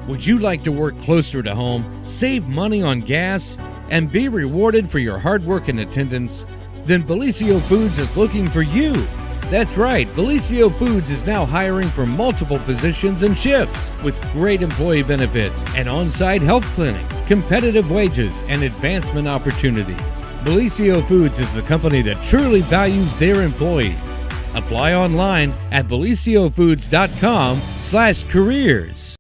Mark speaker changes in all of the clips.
Speaker 1: Would you like to work closer to home, save money on gas, and be rewarded for your hard work and attendance? Then Bellisio Foods is looking for you. That's right, Bellisio Foods is now hiring for multiple positions and shifts with great employee benefits, an on-site health clinic, competitive wages, and advancement opportunities. Bellisio Foods is a company that truly values their employees. Apply online at belisiofoods.com/careers.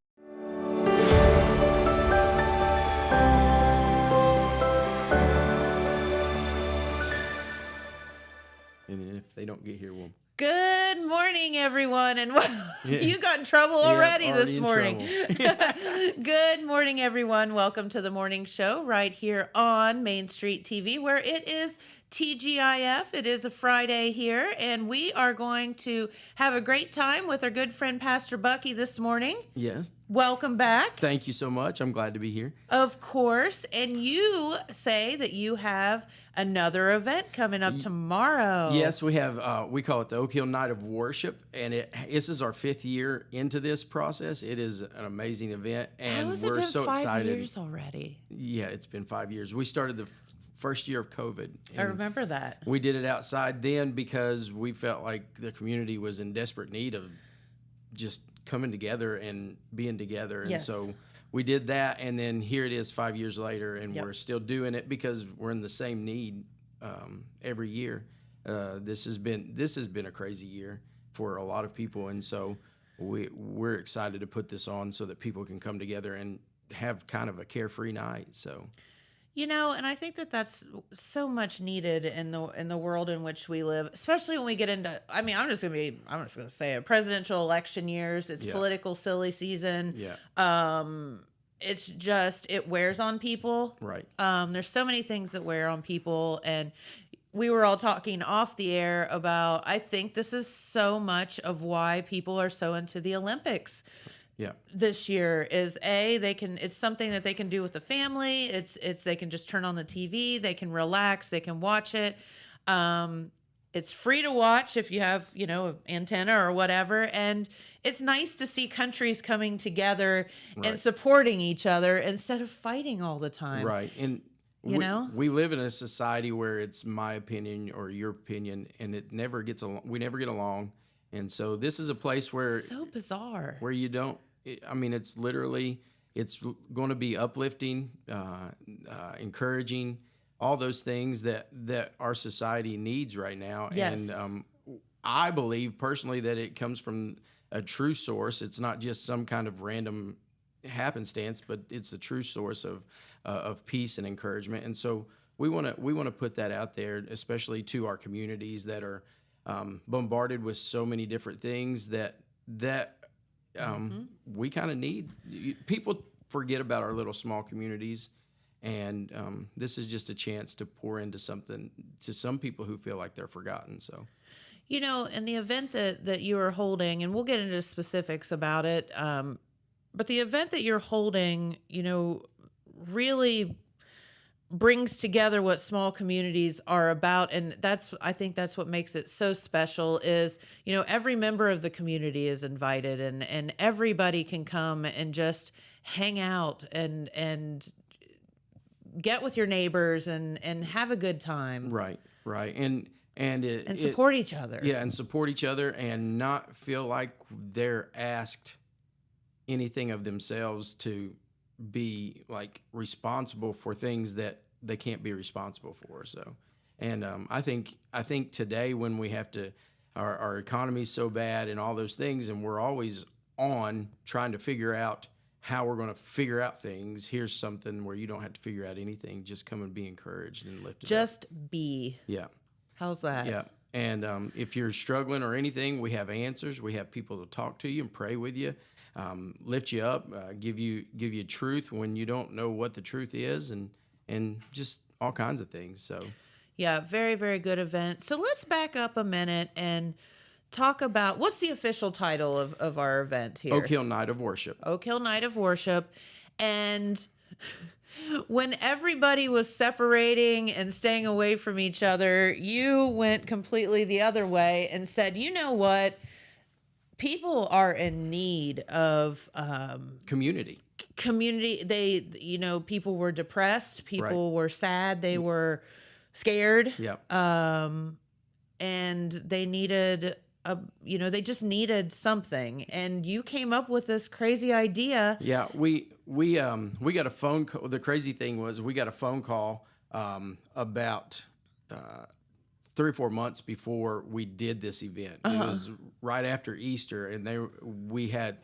Speaker 2: And if they don't get here, we'll...
Speaker 3: Good morning, everyone, and you got in trouble already this morning. Good morning, everyone. Welcome to the morning show right here on Main Street TV, where it is TGIF. It is a Friday here, and we are going to have a great time with our good friend Pastor Bucky this morning.
Speaker 2: Yes.
Speaker 3: Welcome back.
Speaker 2: Thank you so much. I'm glad to be here.
Speaker 3: Of course. And you say that you have another event coming up tomorrow.
Speaker 2: Yes, we have. We call it the Oak Hill Night of Worship, and this is our 5th year into this process. It is an amazing event, and
Speaker 3: How has
Speaker 2: we're
Speaker 3: it been
Speaker 2: so
Speaker 3: 5
Speaker 2: excited.
Speaker 3: years already?
Speaker 2: Yeah, it's been 5 years. We started the first year of COVID.
Speaker 3: I remember that.
Speaker 2: We did it outside then because we felt like the community was in desperate need of just coming together and being together. And
Speaker 3: Yes.
Speaker 2: so we did that, and then here it is 5 years later, and
Speaker 3: Yep.
Speaker 2: we're still doing it because we're in the same need every year. This has been a crazy year for a lot of people, and so we're excited to put this on so that people can come together and have kind of a carefree night. So.
Speaker 3: You know, and I think that that's so much needed in the world in which we live, especially when we get into, I mean, I'm just going to say it, presidential election years. It's political silly season.
Speaker 2: Yeah.
Speaker 3: It's just, it wears on people.
Speaker 2: Right.
Speaker 3: There's so many things that wear on people, and we were all talking off the air about, I think this is so much of why people are so into the Olympics.
Speaker 2: Yeah.
Speaker 3: This year is it's something that they can do with the family. They can just turn on the TV, they can relax, they can watch it. It's free to watch if you have, an antenna or whatever. And it's nice to see countries coming together and supporting each other instead of fighting all the time.
Speaker 2: Right. And we live in a society where it's my opinion or your opinion, and it never gets along. We never get along. And so this is a place where
Speaker 3: so bizarre,
Speaker 2: where you don't. I mean, it's literally going to be uplifting, encouraging, all those things that our society needs right now.
Speaker 3: Yes.
Speaker 2: And I believe personally that it comes from a true source. It's not just some kind of random happenstance, but it's the true source of peace and encouragement. And so we want to put that out there, especially to our communities that are bombarded with so many different things that we kind of need. People forget about our little small communities, and this is just a chance to pour into something to some people who feel like they're forgotten. So,
Speaker 3: and the event that you are holding, and we'll get into specifics about it, but the event that you're holding, really brings together what small communities are about. And I think that's what makes it so special is, every member of the community is invited, and everybody can come and just hang out and get with your neighbors and have a good time.
Speaker 2: Right. And
Speaker 3: support each other.
Speaker 2: Yeah. And support each other and not feel like they're asked anything of themselves to be like responsible for things that they can't be responsible for. So, and I think today when we have to, our economy's so bad and all those things, and we're always on trying to figure out how we're going to figure out things. Here's something where you don't have to figure out anything. Just come and be encouraged and lifted up.
Speaker 3: Just be.
Speaker 2: Yeah.
Speaker 3: How's that?
Speaker 2: Yeah. And if you're struggling or anything, we have answers. We have people to talk to you and pray with you, lift you up, give you truth when you don't know what the truth is, and just all kinds of things. So,
Speaker 3: yeah, very, very good event. So let's back up a minute and talk about what's the official title of our event here?
Speaker 2: Oak Hill Night of Worship.
Speaker 3: Oak Hill Night of Worship. And when everybody was separating and staying away from each other, you went completely the other way and said, you know what? people are in need of
Speaker 2: Community.
Speaker 3: community. They, people were depressed, people were sad, they were scared.
Speaker 2: Yep.
Speaker 3: And they needed they just needed something. And you came up with this crazy idea.
Speaker 2: Yeah, we got a phone call. The crazy thing was we got a phone call about 3 or 4 months before we did this event. It was right after Easter, and we had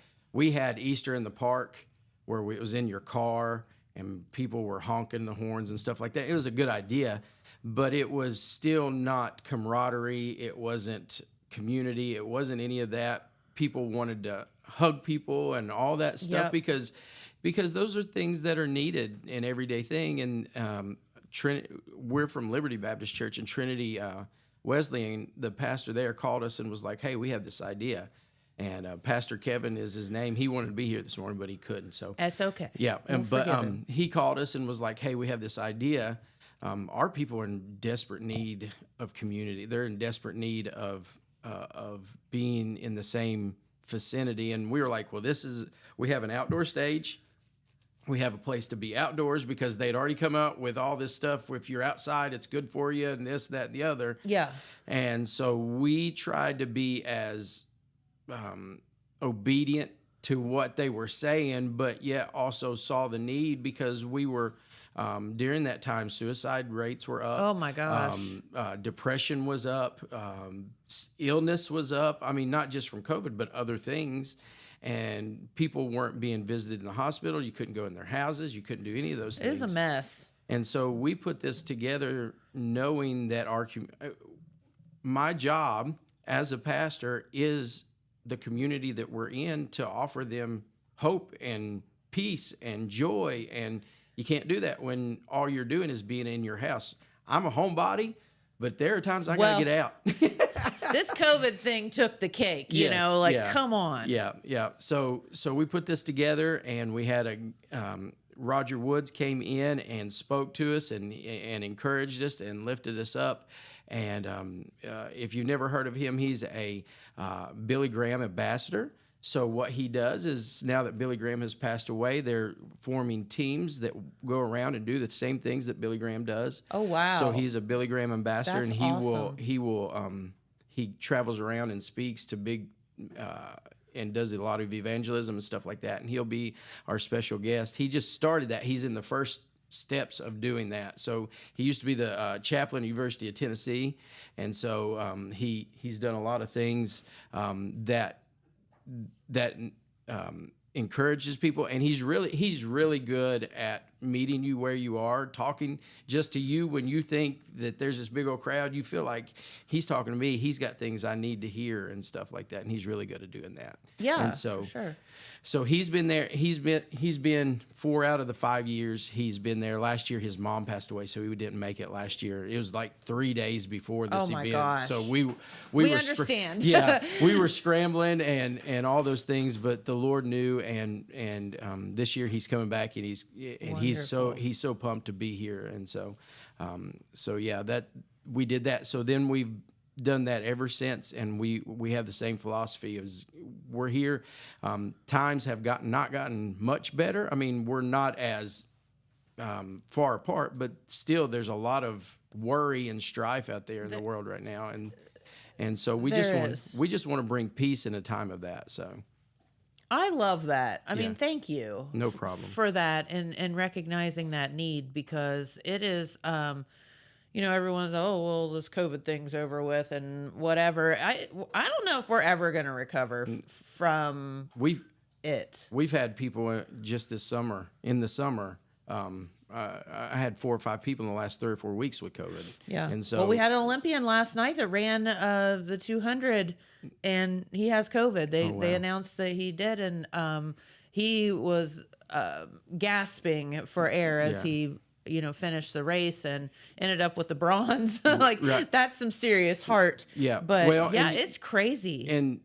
Speaker 2: Easter in the park where it was in your car and people were honking the horns and stuff like that. It was a good idea, but it was still not camaraderie. It wasn't community. It wasn't any of that. People wanted to hug people and all that stuff because those are things that are needed in everyday thing. And we're from Liberty Baptist Church, and Trinity Wesleyan, the pastor there, called us and was like, "Hey, we have this idea." And Pastor Kevin is his name. He wanted to be here this morning, but he couldn't. So
Speaker 3: That's okay.
Speaker 2: yeah,
Speaker 3: We'll forgive him.
Speaker 2: he called us and was like, "Hey, we have this idea. Our people are in desperate need of community. They're in desperate need of being in the same vicinity." And we were like, "Well, we have an outdoor stage. We have a place to be outdoors," because they'd already come out with all this stuff. If you're outside, it's good for you, and this, that, and the other.
Speaker 3: Yeah.
Speaker 2: And so we tried to be as obedient to what they were saying, but yet also saw the need, because we were during that time, suicide rates were up.
Speaker 3: Oh my gosh.
Speaker 2: Depression was up. Illness was up. I mean, not just from COVID, but other things. And people weren't being visited in the hospital. You couldn't go in their houses. You couldn't do any of those
Speaker 3: It
Speaker 2: things.
Speaker 3: is a mess.
Speaker 2: And so we put this together knowing that my job as a pastor is the community that we're in, to offer them hope and peace and joy. And you can't do that when all you're doing is being in your house. I'm a homebody, but there are times I got to get out.
Speaker 3: This COVID thing took the cake,
Speaker 2: Yes,
Speaker 3: come on.
Speaker 2: Yeah. So we put this together, and we had Roger Woods came in and spoke to us and encouraged us and lifted us up. And if you've never heard of him, he's a Billy Graham ambassador. So what he does is, now that Billy Graham has passed away, they're forming teams that go around and do the same things that Billy Graham does.
Speaker 3: Oh, wow.
Speaker 2: So he's a Billy Graham ambassador,
Speaker 3: That's
Speaker 2: and
Speaker 3: awesome.
Speaker 2: he travels around and speaks to big and does a lot of evangelism and stuff like that. And he'll be our special guest. He just started that. He's in the first steps of doing that. So he used to be the chaplain at University of Tennessee, and so he's done a lot of things that encourages people, and he's really good at meeting you where you are, talking just to you when you think that there's this big old crowd. You feel like he's talking to me. He's got things I need to hear and stuff like that, and he's really good at doing that.
Speaker 3: Yeah,
Speaker 2: and so
Speaker 3: for sure.
Speaker 2: So he's been there. He's been 4 out of the 5 years he's been there. Last year his mom passed away, so he didn't make it last year. It was like 3 days before this
Speaker 3: Oh my
Speaker 2: event.
Speaker 3: gosh.
Speaker 2: So we
Speaker 3: We
Speaker 2: were
Speaker 3: understand.
Speaker 2: we were scrambling and all those things, but the Lord knew. And this year he's coming back, and he's so pumped to be here. And so that we did that. So then we've done that ever since, and we have the same philosophy as we're here. Times have not gotten much better. I mean, we're not as far apart, but still there's a lot of worry and strife out there in the world right now, and so we just want to bring peace in a time of that. So
Speaker 3: I love that. I
Speaker 2: Yeah.
Speaker 3: mean, thank you.
Speaker 2: No problem.
Speaker 3: For that, and recognizing that need, because it is, everyone's, oh, well, this COVID thing's over with and whatever. I don't know if we're ever going to recover from
Speaker 2: We've had people just this summer, in the summer, I had 4 or 5 people in the last 3 or 4 weeks with COVID.
Speaker 3: Yeah.
Speaker 2: And so,
Speaker 3: well, we had an Olympian last night that ran the 200, and he has COVID. They announced that he did, and he was gasping for air as he finished the race and ended up with the bronze.
Speaker 2: Right.
Speaker 3: That's some serious heart.
Speaker 2: Yeah.
Speaker 3: But
Speaker 2: And
Speaker 3: it's crazy.
Speaker 2: And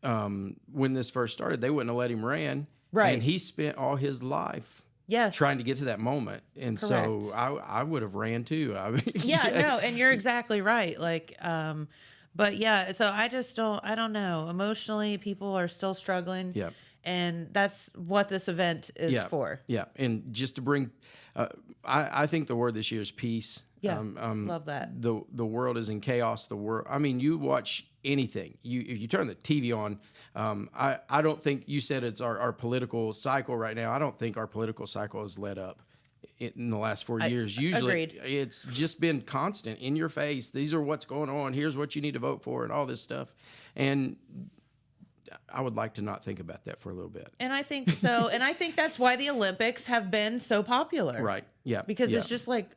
Speaker 2: when this first started, they wouldn't have let him run.
Speaker 3: Right.
Speaker 2: And he spent all his life trying to get to that moment. And so I would have ran too.
Speaker 3: No, and you're exactly right. But yeah, so I don't know. Emotionally, people are still struggling.
Speaker 2: Yeah.
Speaker 3: And that's what this event is for.
Speaker 2: Yeah, and just to bring, I think the word this year is peace.
Speaker 3: Yeah, love that.
Speaker 2: The world is in chaos. The world. I mean, you watch anything. If you turn the TV on, I don't think you said it's our political cycle right now. I don't think our political cycle has let up in the last 4 years. Usually,
Speaker 3: agreed.
Speaker 2: it's just been constant in your face. These are what's going on. Here's what you need to vote for, and all this stuff. And I would like to not think about that for a little bit.
Speaker 3: And I think so. And I think that's why the Olympics have been so popular.
Speaker 2: Right. Yeah.
Speaker 3: Because
Speaker 2: yeah.
Speaker 3: it's just like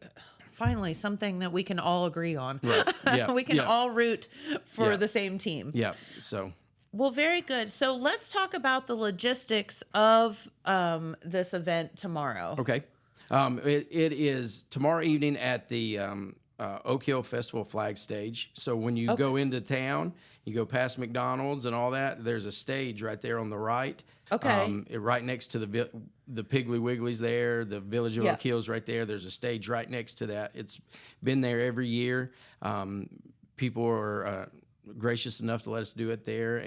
Speaker 3: finally something that we can all agree on.
Speaker 2: Right. Yeah.
Speaker 3: We can
Speaker 2: yeah.
Speaker 3: all root for
Speaker 2: Yeah.
Speaker 3: the same team.
Speaker 2: Yeah. So.
Speaker 3: Well, very good. So let's talk about the logistics of this event tomorrow.
Speaker 2: Okay. It is tomorrow evening at the Oak Hill Festival Flag Stage. So when you go into town, you go past McDonald's and all that, there's a stage right there on the right.
Speaker 3: Okay.
Speaker 2: Right next to the Piggly Wiggly's there, the Village of
Speaker 3: Yeah.
Speaker 2: Oak Hill's right there. There's a stage right next to that. It's been there every year. People are gracious enough to let us do it there,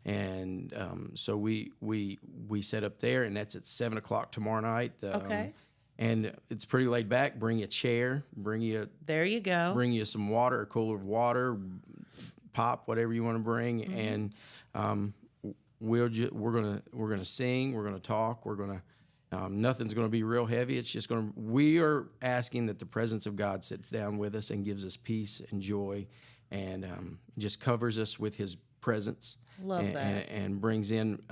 Speaker 2: and so we set up there, and that's at 7:00 tomorrow night.
Speaker 3: Okay.
Speaker 2: And it's pretty laid back. Bring a chair. Bring you
Speaker 3: There you go.
Speaker 2: some water, a cooler of water, pop, whatever you want to bring,
Speaker 3: Mm-hmm.
Speaker 2: and we're gonna sing. We're gonna talk. We're gonna nothing's gonna be real heavy. It's just gonna. We are asking that the presence of God sits down with us and gives us peace and joy, and just covers us with His presence.
Speaker 3: Love that.
Speaker 2: And brings in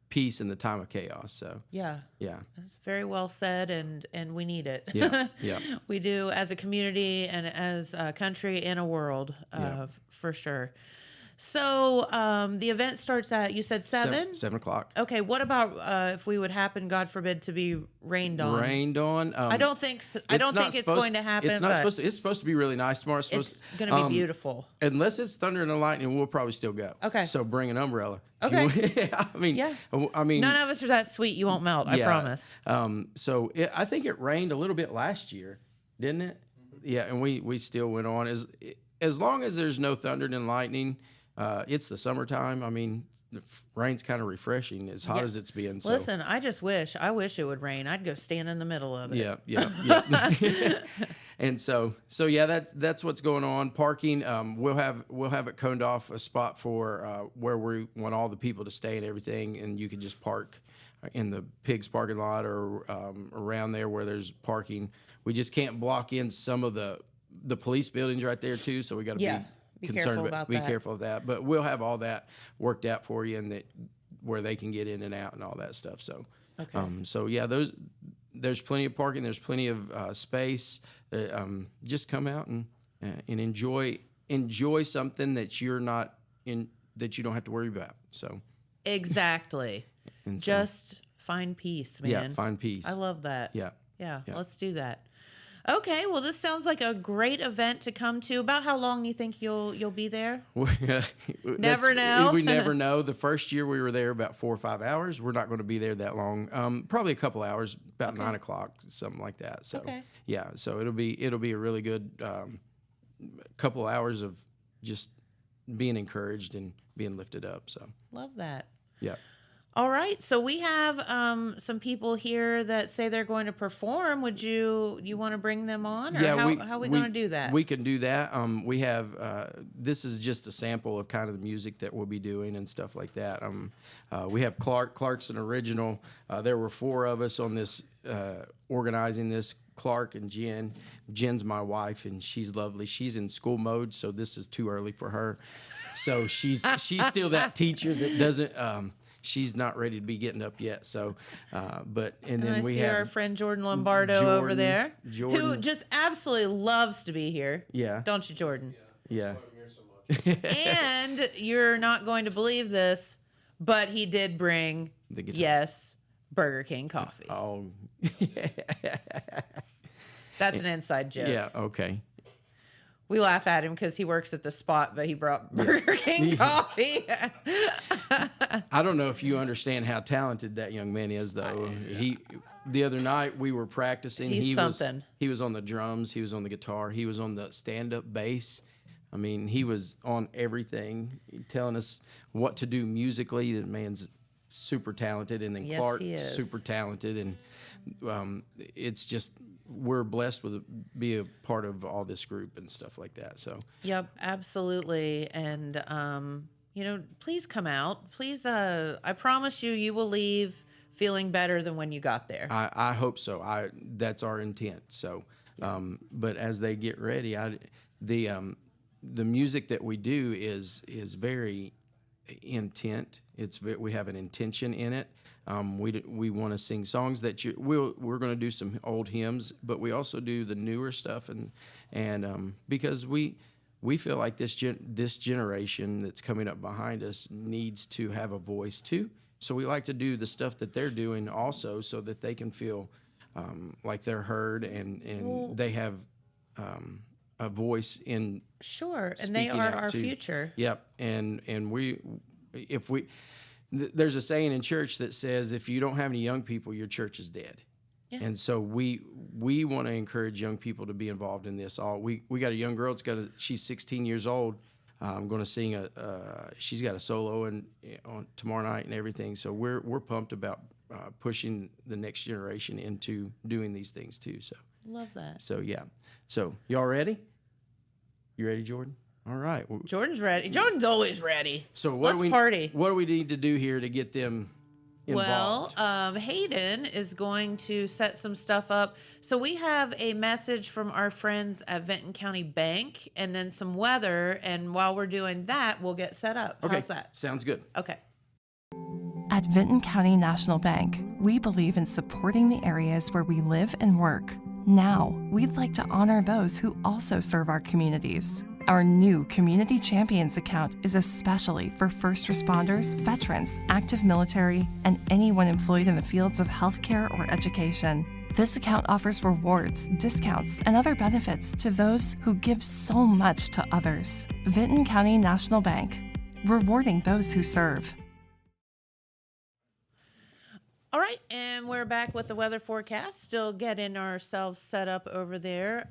Speaker 2: peace in the time of chaos. So
Speaker 3: Yeah.
Speaker 2: yeah.
Speaker 3: It's very well said, and we need it.
Speaker 2: Yeah, yeah.
Speaker 3: We do as a community and as a country and a world, for sure. So the event starts at, you said 7?
Speaker 2: 7:00.
Speaker 3: Okay, what about if we would happen, God forbid, to be rained on?
Speaker 2: Rained on.
Speaker 3: I don't think it's going to happen.
Speaker 2: It's not
Speaker 3: but
Speaker 2: supposed to. It's supposed to be really nice tomorrow. It's
Speaker 3: It's
Speaker 2: supposed
Speaker 3: going to be beautiful.
Speaker 2: Unless it's thunder and lightning, we'll probably still go.
Speaker 3: Okay.
Speaker 2: So bring an umbrella. If
Speaker 3: Okay.
Speaker 2: you-
Speaker 3: Yeah.
Speaker 2: I mean,
Speaker 3: None of us are that sweet. You won't melt. I
Speaker 2: yeah.
Speaker 3: promise.
Speaker 2: So I think it rained a little bit last year, didn't it? Yeah, and we still went on as long as there's no thunder and lightning. It's the summertime. I mean, the rain's kind of refreshing as hot
Speaker 3: Yeah.
Speaker 2: as it's been. So.
Speaker 3: Listen, I wish it would rain. I'd go stand in the middle of it.
Speaker 2: Yeah. And so yeah, that's what's going on. Parking, we'll have it coned off a spot for where we want all the people to stay and everything, and you can just park in the Pigs parking lot or around there where there's parking. We just can't block in some of the police buildings right there too, so we got to
Speaker 3: Yeah. Be
Speaker 2: concerned
Speaker 3: careful about
Speaker 2: be
Speaker 3: that.
Speaker 2: careful of that. But we'll have all that worked out for you, and that where they can get in and out and all that stuff. So,
Speaker 3: Okay.
Speaker 2: So yeah, there's plenty of parking. There's plenty of space. Just come out and enjoy something that you're not in, that you don't have to worry about. So
Speaker 3: Exactly.
Speaker 2: and so,
Speaker 3: Just find peace, man.
Speaker 2: yeah, find peace.
Speaker 3: I love that.
Speaker 2: Yeah.
Speaker 3: Yeah,
Speaker 2: Yeah.
Speaker 3: let's do that. Okay, well, this sounds like a great event to come to. About how long do you think you'll be there?
Speaker 2: Never
Speaker 3: know.
Speaker 2: We never know. The first year we were there about 4 or 5 hours. We're not going to be there that long. Probably a couple hours, about 9:00, something like that. So
Speaker 3: Okay.
Speaker 2: yeah, so it'll be a really good couple hours of just being encouraged and being lifted up. So
Speaker 3: Love that.
Speaker 2: yeah.
Speaker 3: All right, so we have some people here that say they're going to perform. Would you want to bring them on, or how are we going to do that?
Speaker 2: We can do that. We have this is just a sample of kind of the music that we'll be doing and stuff like that. We have Clark's an original. There were 4 of us on this organizing this. Clark and Jen. Jen's my wife, and she's lovely. She's in school mode, so this is too early for her. So she's still that teacher that doesn't. She's not ready to be getting up yet. So, and then
Speaker 3: I
Speaker 2: we
Speaker 3: see
Speaker 2: have
Speaker 3: our friend Jordan Lombardo over there, who
Speaker 2: Jordan.
Speaker 3: just absolutely loves to be here.
Speaker 2: Yeah.
Speaker 3: Don't you, Jordan?
Speaker 2: Yeah.
Speaker 3: And you're not going to believe this, but he did bring,
Speaker 2: The guitar.
Speaker 3: yes, Burger King coffee.
Speaker 2: Oh.
Speaker 3: That's an inside joke.
Speaker 2: Yeah. Okay.
Speaker 3: We laugh at him because he works at the spot, but he brought Burger King coffee.
Speaker 2: I don't know if you understand how talented that young man is, though. The other night we were practicing.
Speaker 3: He's something.
Speaker 2: He was on the drums. He was on the guitar. He was on the stand-up bass. I mean, he was on everything, telling us what to do musically. The man's super talented, and then
Speaker 3: Yes,
Speaker 2: Clark,
Speaker 3: he is.
Speaker 2: super talented, and it's just we're blessed with be a part of all this group and stuff like that. So
Speaker 3: Yep, absolutely. And please come out. Please, I promise you, you will leave feeling better than when you got there.
Speaker 2: I hope so. That's our intent. So, but as they get ready, the music that we do is very intent. We have an intention in it. We want to sing songs that we're going to do some old hymns, but we also do the newer stuff, and because we feel like this generation that's coming up behind us needs to have a voice too. So we like to do the stuff that they're doing also, so that they can feel like they're heard and they have a voice in.
Speaker 3: Sure, and they
Speaker 2: speaking
Speaker 3: are
Speaker 2: out
Speaker 3: our
Speaker 2: too.
Speaker 3: future.
Speaker 2: Yep, and there's a saying in church that says, if you don't have any young people, your church is dead.
Speaker 3: Yeah.
Speaker 2: And so we want to encourage young people to be involved in this. We got a young girl. She's 16 years old. I'm going to sing she's got a solo on tomorrow night and everything. So we're pumped about pushing the next generation into doing these things too. So
Speaker 3: Love that.
Speaker 2: so yeah. So y'all ready? You ready, Jordan? All right.
Speaker 3: Jordan's ready. Jordan's always ready.
Speaker 2: So
Speaker 3: Let's party.
Speaker 2: What do we need to do here to get them involved?
Speaker 3: Well, Hayden is going to set some stuff up. So we have a message from our friends at Vinton County Bank, and then some weather. And while we're doing that, we'll get set up.
Speaker 2: Okay.
Speaker 3: How's that?
Speaker 2: Sounds good.
Speaker 3: Okay.
Speaker 4: At Vinton County National Bank, we believe in supporting the areas where we live and work. Now, we'd like to honor those who also serve our communities. Our new Community Champions account is especially for first responders, veterans, active military, and anyone employed in the fields of healthcare or education. This account offers rewards, discounts, and other benefits to those who give so much to others. Vinton County National Bank, rewarding those who serve.
Speaker 3: All right, and we're back with the weather forecast. Still getting ourselves set up over there.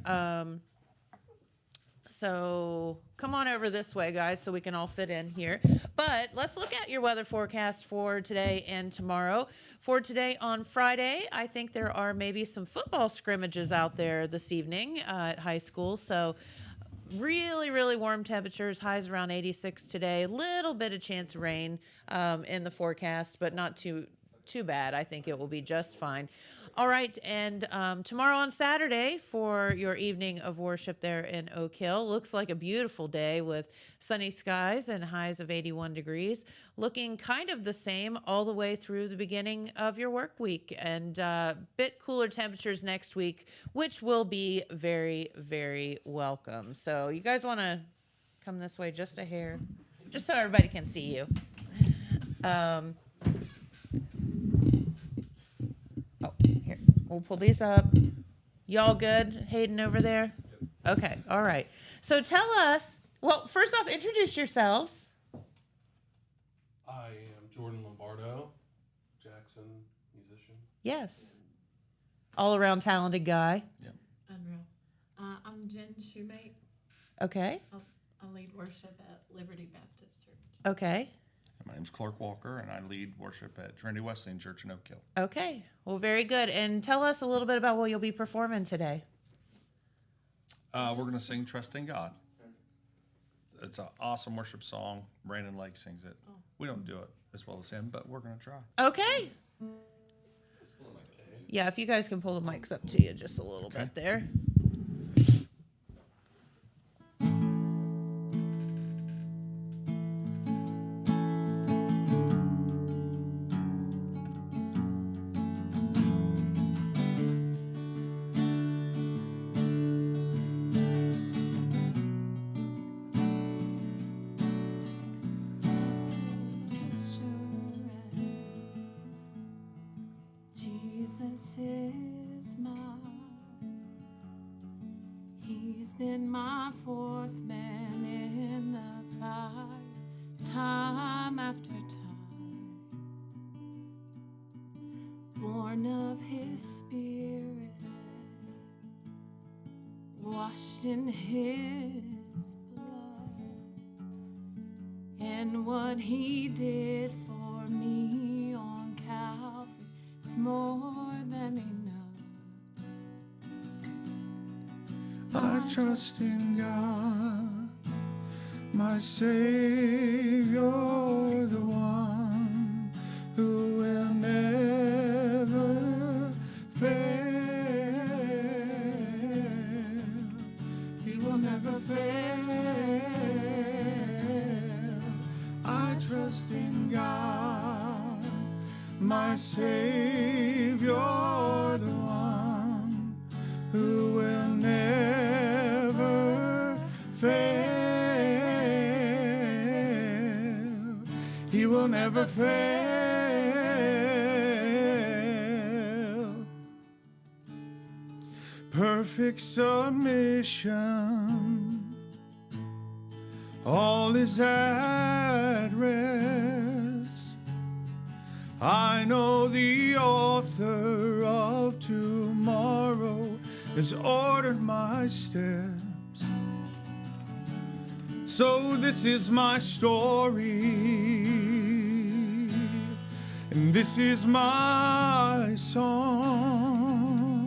Speaker 3: So come on over this way, guys, so we can all fit in here. But let's look at your weather forecast for today and tomorrow. For today on Friday, I think there are maybe some football scrimmages out there this evening at high school. So really, really warm temperatures, highs around 86 today. Little bit of chance of rain in the forecast, but not too bad. I think it will be just fine. All right, and tomorrow on Saturday for your evening of worship there in Oak Hill, looks like a beautiful day with sunny skies and highs of 81 degrees, looking kind of the same all the way through the beginning of your work week, and bit cooler temperatures next week, which will be very, very welcome. So you guys want to come this way just a hair, just so everybody can see you. Here, we'll pull these up. Y'all good? Hayden over there? Okay, all right. So tell us, well, first off, introduce yourselves.
Speaker 5: I am Jordan Lombardo, Jackson musician.
Speaker 3: Yes. All around talented guy.
Speaker 6: Unreal. I'm Jen Shoemate.
Speaker 3: Okay.
Speaker 6: I lead worship at Liberty Baptist Church.
Speaker 3: Okay.
Speaker 7: My name's Clark Walker, and I lead worship at Trinity Wesleyan Church in Oak Hill.
Speaker 3: Okay. Well, very good. And tell us a little bit about what you'll be performing today.
Speaker 7: We're going to sing Trust in God. It's an awesome worship song. Brandon Lake sings it. We don't do it as well as him, but we're going to try.
Speaker 3: Okay. Yeah, if you guys can pull the mics up to you just a little bit there.
Speaker 6: Jesus is mine. He's been my fourth man in the fight, time after time. Born of his spirit, washed in his blood. what he did for me on Calvary is more than enough.
Speaker 8: I trust in God, my Savior, the one who will never fail. He will never fail. I trust in God, my Savior, the one who will never fail. He will never fail. Perfect submission, all is at rest. I know the author of tomorrow has ordered my steps. So this is my story, and this is my song.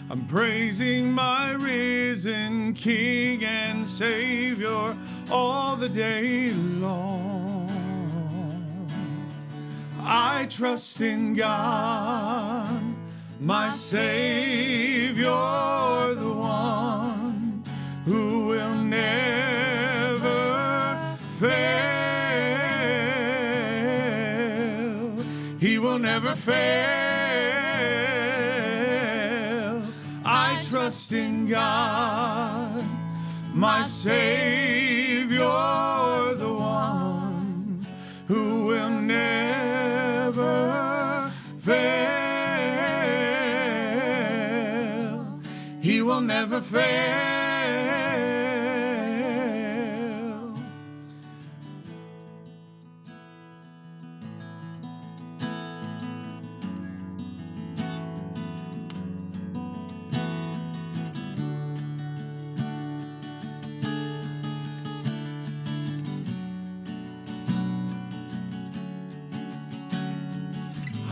Speaker 8: I'm praising my risen King and Savior all the day long. I trust in God, my Savior, the one who will never fail. He will never fail. I trust in God, my Savior, the one who will never fail. He will never fail.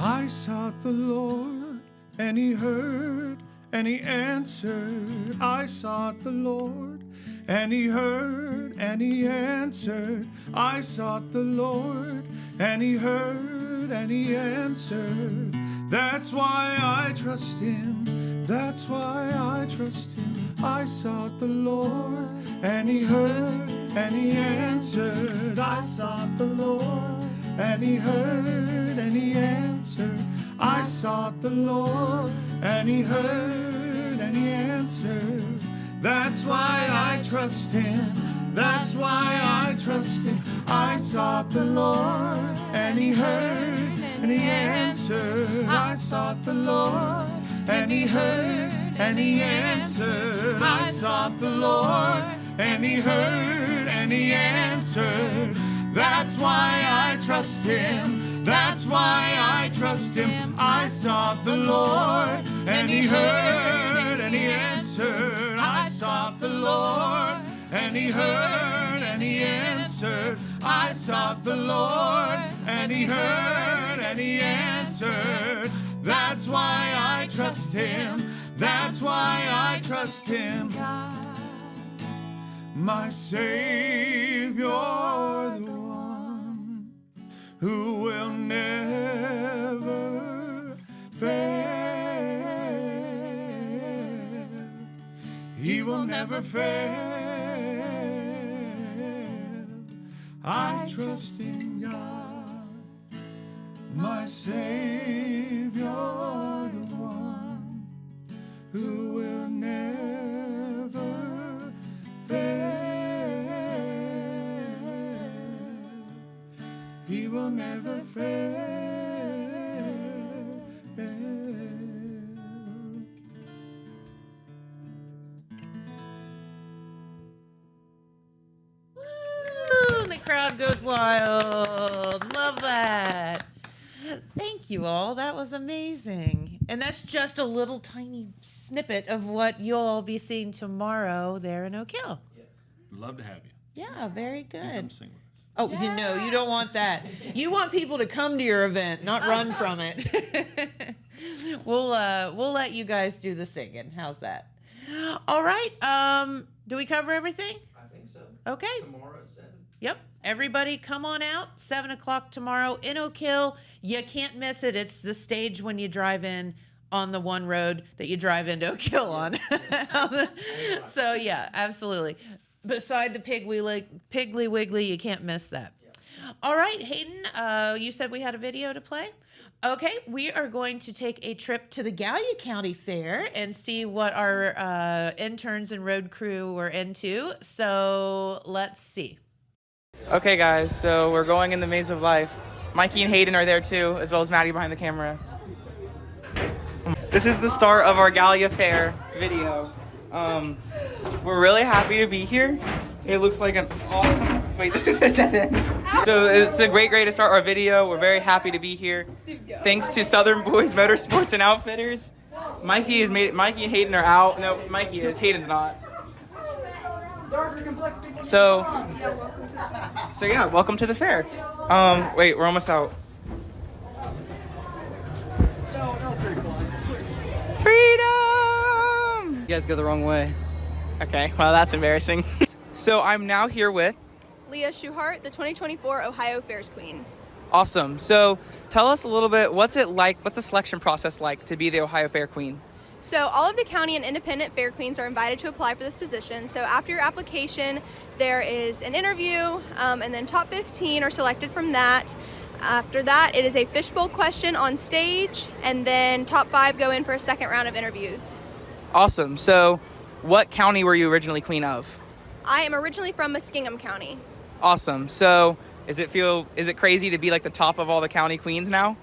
Speaker 8: I sought the Lord, and he heard, and he answered. I sought the Lord, and he heard, and he answered. I sought the Lord, and he heard, and he answered. That's why I trust him. That's why I trust him. I sought the Lord, and he heard, and he answered. I sought the Lord, and he heard, and he answered. I sought the Lord, and he heard, and he answered. That's why I trust him. That's why I trust him. I sought the Lord, and he heard, and he answered. I sought the Lord, and he heard, and he answered. I sought the Lord, and he heard, and he answered. That's why I trust him. That's why I trust him. I sought the Lord, and he heard, and he answered. I sought the Lord, and he heard, and he answered. I sought the Lord, and he heard, and he answered. That's why I trust him. That's why I trust him. My Savior, the one who will never fail. He will never fail. I trust in God, my Savior, the one who will never fail. He will never fail.
Speaker 3: Woo, and the crowd goes wild. Love that. Thank you all. That was amazing. And that's just a little tiny snippet of what you'll all be seeing tomorrow there in Oak Hill.
Speaker 7: Love to have you.
Speaker 3: Yeah, very
Speaker 7: Come
Speaker 3: good.
Speaker 7: sing with us.
Speaker 3: Oh, you don't want that. You want people to come to your event, not run from it. We'll let you guys do the singing. How's that? All right. Do we cover everything?
Speaker 2: I think so.
Speaker 3: Okay.
Speaker 2: Tomorrow at 7.
Speaker 3: Yep. Everybody come on out. 7:00 tomorrow in Oak Hill. You can't miss it. It's the stage when you drive in on the one road that you drive into Oak Hill on. So yeah, absolutely. Beside the Piggly Wiggly, you can't miss that. All right, Hayden, you said we had a video to play? Okay, we are going to take a trip to the Gallia County Fair and see what our interns and road crew were into. So let's see.
Speaker 9: Okay, guys, so we're going in the Maze of Life. Mikey and Hayden are there too, as well as Maddie behind the camera. This is the start of our Gallia Fair video. We're really happy to be here. It looks like an awesome... Wait, this is a dead end. So it's a great way to start our video. We're very happy to be here. Thanks to Southern Boys Motorsports and Outfitters. Mikey and Hayden are out. No, Mikey is. Hayden's not. So yeah, welcome to the fair. Wait, we're almost out. Freedom!
Speaker 10: You guys go the wrong way.
Speaker 9: Okay, well, that's embarrassing. So I'm now here with...
Speaker 11: Leah Schuhart, the 2024 Ohio Fairs Queen.
Speaker 9: Awesome. So tell us a little bit, what's the selection process like to be the Ohio Fair Queen?
Speaker 11: So all of the county and independent fair queens are invited to apply for this position. So after your application, there is an interview, and then top 15 are selected from that. After that, it is a fishbowl question on stage, and then top 5 go in for a second round of interviews.
Speaker 9: Awesome. So what county were you originally queen of?
Speaker 11: I am originally from Muskingum County.
Speaker 9: Awesome. So is it crazy to be like the top of all the county queens now?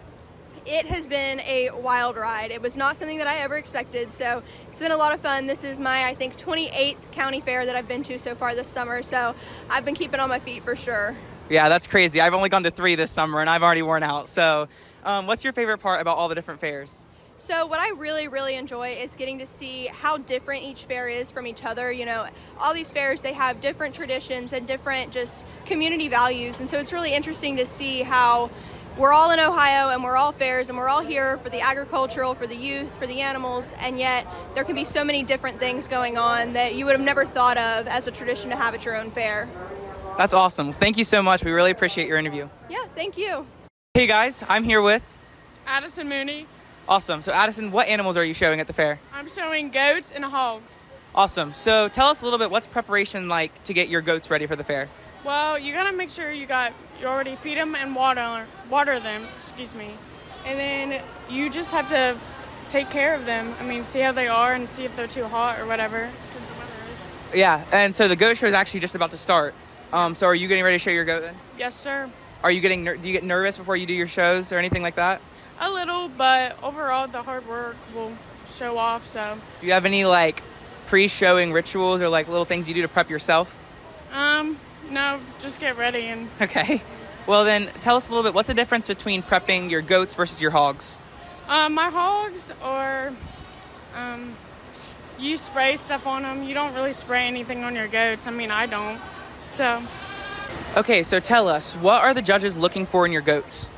Speaker 11: It has been a wild ride. It was not something that I ever expected, so it's been a lot of fun. This is my, I think, 28th county fair that I've been to so far this summer, so I've been keeping on my feet for sure.
Speaker 9: Yeah, that's crazy. I've only gone to 3 this summer, and I've already worn out. So what's your favorite part about all the different fairs?
Speaker 11: So what I really, really enjoy is getting to see how different each fair is from each other. You know, all these fairs, they have different traditions and different just community values, and so it's really interesting to see how we're all in Ohio and we're all fairs and we're all here for the agricultural, for the youth, for the animals, and yet there can be so many different things going on that you would have never thought of as a tradition to have at your own fair.
Speaker 9: That's awesome. Thank you so much. We really appreciate your interview.
Speaker 11: Yeah, thank you.
Speaker 9: Hey guys, I'm here with
Speaker 12: Addison Mooney.
Speaker 9: Awesome. So Addison, what animals are you showing at the fair?
Speaker 12: I'm showing goats and hogs.
Speaker 9: Awesome. So tell us a little bit, what's preparation like to get your goats ready for the fair?
Speaker 12: Well, you gotta make sure you already feed them and water them, and then you just have to take care of them. I mean, see how they are and see if they're too hot or whatever.
Speaker 9: Yeah, and so the goat show is actually just about to start. So are you getting ready to show your goat then?
Speaker 12: Yes, sir.
Speaker 9: Do you get nervous before you do your shows or anything like that?
Speaker 12: A little, but overall the hard work will show off. So.
Speaker 9: Do you have any like pre-showing rituals or like little things you do to prep yourself?
Speaker 12: No, just get ready and...
Speaker 9: Okay. Well then, tell us a little bit, what's the difference between prepping your goats versus your hogs?
Speaker 12: My hogs are... you spray stuff on them. You don't really spray anything on your goats. I mean, I don't. So...
Speaker 9: Okay, so tell us, what are the judges looking for in your goats?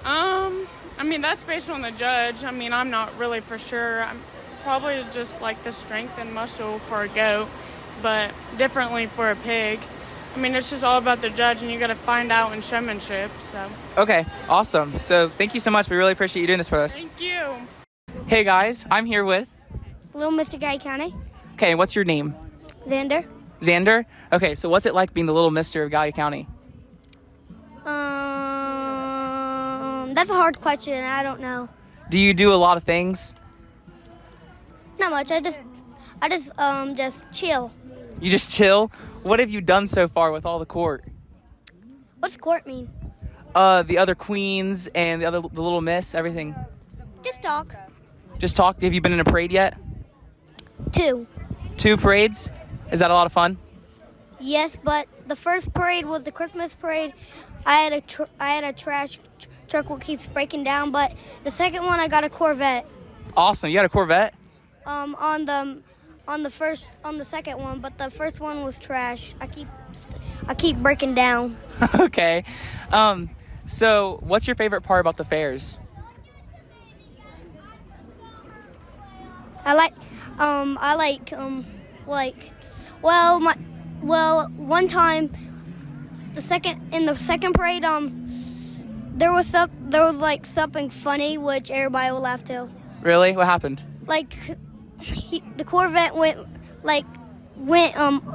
Speaker 12: I mean, that's based on the judge. I mean, I'm not really for sure. I'm probably just like the strength and muscle for a goat, but differently for a pig. I mean, it's just all about the judge, and you got to find out in showmanship, so. Okay,
Speaker 9: awesome. So thank you so much. We really appreciate you doing this for us.
Speaker 12: Thank you.
Speaker 9: Hey, guys. I'm here with...
Speaker 13: Little Mr. Gallia County.
Speaker 9: Okay, what's your name?
Speaker 13: Xander.
Speaker 9: Xander? Okay, so what's it like being the little mister of Gallia County?
Speaker 13: That's a hard question. I don't know.
Speaker 9: Do you do a lot of things?
Speaker 13: Not much. I just chill.
Speaker 9: You just chill? What have you done so far with all the court?
Speaker 13: What's court mean?
Speaker 9: The other queens and the little miss, everything.
Speaker 13: Just talk.
Speaker 9: Just talk? Have you been in a parade yet?
Speaker 13: 2.
Speaker 9: 2 parades? Is that a lot of fun?
Speaker 13: Yes, but the first parade was the Christmas parade. I had a trash truck that keeps breaking down, but the second one I got a Corvette.
Speaker 9: Awesome. You got a Corvette?
Speaker 13: On the second one, but the first one was trash. I keep breaking down.
Speaker 9: Okay. So what's your favorite part about the fairs?
Speaker 13: I like one time in the second parade there was like something funny which everybody will laugh to.
Speaker 9: Really? What happened?
Speaker 13: Like the Corvette went a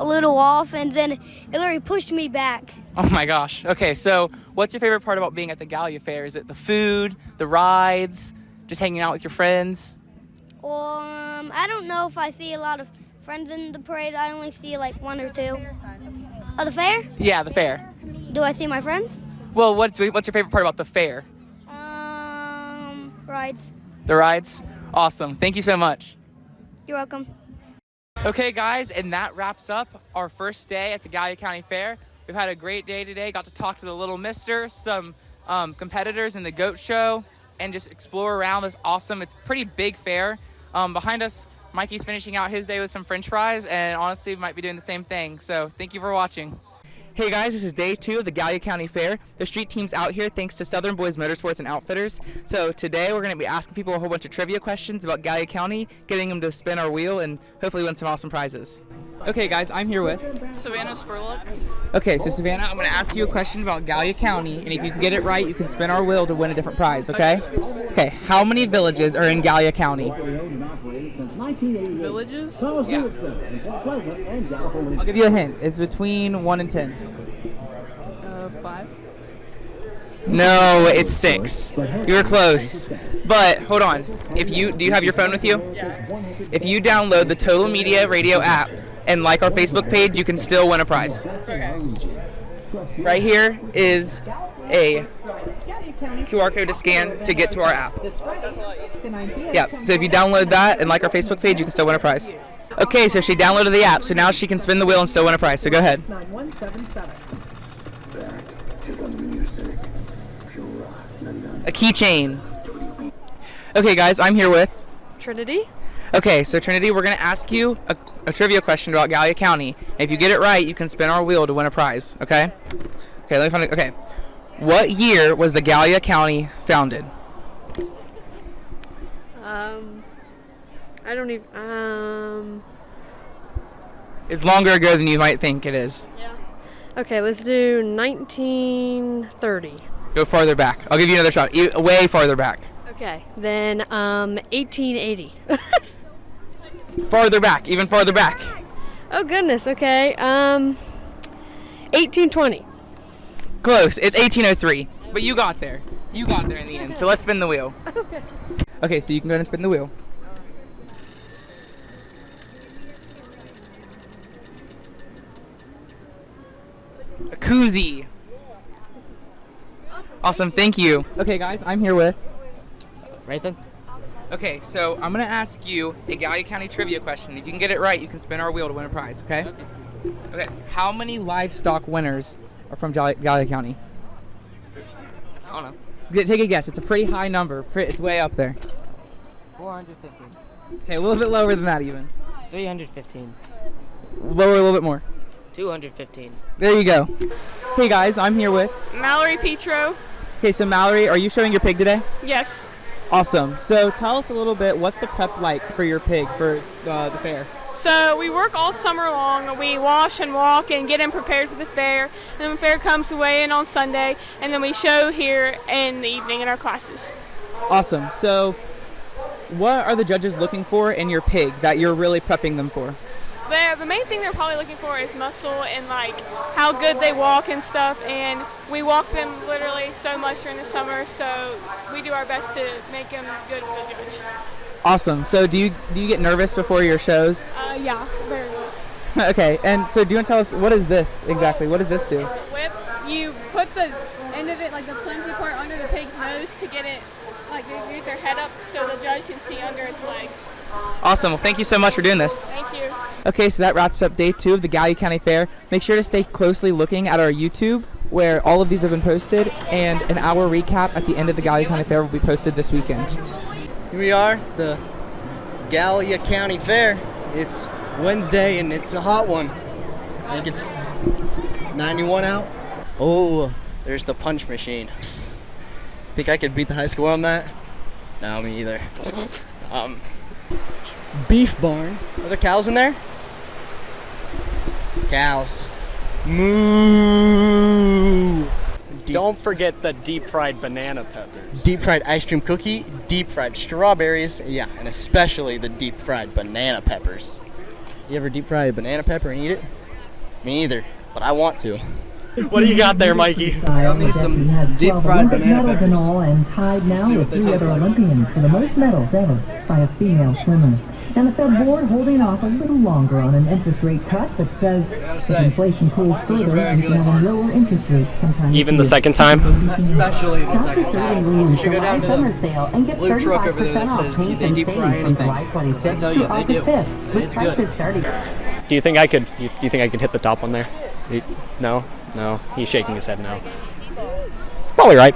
Speaker 13: little off and then it literally pushed me back.
Speaker 9: Oh my gosh. Okay, so what's your favorite part about being at the Gallia Fair? Is it the food, the rides, just hanging out with your friends?
Speaker 13: I don't know if I see a lot of friends in the parade. I only see like one or two. Oh, the fair?
Speaker 9: Yeah, the fair.
Speaker 13: Do I see my friends?
Speaker 9: Well, what's your favorite part about the fair?
Speaker 13: Rides.
Speaker 9: The rides? Awesome. Thank you so much.
Speaker 13: You're welcome.
Speaker 9: Okay, guys, and that wraps up our first day at the Gallia County Fair. We've had a great day today. Got to talk to the Little Mister, some competitors in the goat show, and just explore around this awesome, it's pretty big fair. Behind us, Mikey's finishing out his day with some french fries, and honestly, we might be doing the same thing. So thank you for watching. Hey guys, this is day 2 of the Gallia County Fair. The street team's out here thanks to Southern Boys Motorsports and Outfitters. So today we're going to be asking people a whole bunch of trivia questions about Gallia County, getting them to spin our wheel, and hopefully win some awesome prizes. Okay guys, I'm here with
Speaker 10: Savannah Spurlock.
Speaker 9: Okay, so Savannah, I'm going to ask you a question about Gallia County, and if you can get it right, you can spin our wheel to win a different prize, okay? Okay, how many villages are in Gallia County?
Speaker 10: Villages?
Speaker 9: Yeah. I'll give you a hint. It's between 1 and 10.
Speaker 10: 5.
Speaker 9: No, it's 6. You were close. But hold on. Do you have your phone with you?
Speaker 10: Yeah.
Speaker 9: If you download the Total Media Radio app and like our Facebook page, you can still win a prize.
Speaker 10: Okay.
Speaker 9: Right here is a QR code to scan to get to our app.
Speaker 10: That's a lot easier.
Speaker 9: Yeah, so if you download that and like our Facebook page, you can still win a prize. Okay, so she downloaded the app, so now she can spin the wheel and still win a prize, so go ahead. A keychain. Okay guys, I'm here with
Speaker 10: Trinity.
Speaker 9: Okay, so Trinity, we're going to ask you a trivia question about Gallia County. If you get it right, you can spin our wheel to win a prize, okay? Okay, let me find it. Okay. What year was the Gallia County founded?
Speaker 10: I don't even,
Speaker 9: It's longer ago than you might think it is.
Speaker 10: Yeah. Okay, let's do 1930.
Speaker 9: Go farther back. I'll give you another shot. Way farther back.
Speaker 10: Okay, then 1880.
Speaker 9: Farther back, even farther back.
Speaker 10: Oh goodness, okay. 1820.
Speaker 9: Close. It's 1803. But you got there. You got there in the end. So let's spin the wheel.
Speaker 10: Okay.
Speaker 9: Okay, so you can go ahead and spin the wheel. A koozie. Awesome, thank you. Okay, guys, I'm here with
Speaker 14: Rathan.
Speaker 9: Okay, so I'm going to ask you a Gallia County trivia question. If you can get it right, you can spin our wheel to win a prize, okay? Okay, how many livestock winners are from Gallia County?
Speaker 14: I don't know.
Speaker 9: Take a guess. It's a pretty high number. It's way up there.
Speaker 14: 415.
Speaker 9: Okay, a little bit lower than that even.
Speaker 14: 315.
Speaker 9: Lower a little bit more.
Speaker 14: 215.
Speaker 9: There you go. Hey guys, I'm here with
Speaker 12: Mallory Petro.
Speaker 9: Okay, so Mallory, are you showing your pig today?
Speaker 12: Yes.
Speaker 9: Awesome. So tell us a little bit, what's the prep like for your pig for the fair?
Speaker 12: So we work all summer long. We wash and walk and get him prepared for the fair. And then the fair comes away in on Sunday, and then we show here in the evening in our classes.
Speaker 9: Awesome. So what are the judges looking for in your pig that you're really prepping them for?
Speaker 12: The main thing they're probably looking for is muscle and like how good they walk and stuff. And we walk them literally so much during the summer, so we do our best to make them good for the judge.
Speaker 9: Awesome. So do you get nervous before your shows?
Speaker 12: Yeah, very much.
Speaker 9: Okay. And so do you want to tell us, what is this exactly? What does this do?
Speaker 12: Whip. You put the end of it, like the flimsy part, under the pig's nose to get it, like get their head up so the judge can see under its legs.
Speaker 9: Awesome. Well, thank you so much for doing this.
Speaker 12: Thank you.
Speaker 9: Okay, so that wraps up day 2 of the Gallia County Fair. Make sure to stay closely looking at our YouTube, where all of these have been posted, and an hour recap at the end of the Gallia County Fair will be posted this weekend.
Speaker 14: Here we are, the Gallia County Fair. It's Wednesday and it's a hot one. I think it's 91 out. Oh, there's the punch machine. Think I could beat the high score on that? No, me either. Beef barn. Are there cows in there? Cows. Moo.
Speaker 15: Don't forget the deep fried banana peppers.
Speaker 14: Deep fried ice cream cookie, deep fried strawberries, yeah, and especially the deep fried banana peppers. You ever deep fry a banana pepper and eat it? Me either, but I want to.
Speaker 15: What do you got there, Mikey?
Speaker 14: Got me some deep fried banana peppers.
Speaker 16: And tied now
Speaker 14: See what
Speaker 16: with
Speaker 14: they
Speaker 16: 3
Speaker 14: taste
Speaker 16: other
Speaker 14: like.
Speaker 16: Olympians for the most medals ever by a female swimmer. And the Fed board holding off a little longer on an interest rate cut that says if inflation cools further, we can have a lower interest rate sometime.
Speaker 15: Even the second time?
Speaker 14: Especially the second time. You should go down to the blue truck over there that says they deep fry anything. So I tell you, they do. It's good.
Speaker 15: Do you think I could? You think I could hit the top one there? No, no. He's shaking his head no. Probably right.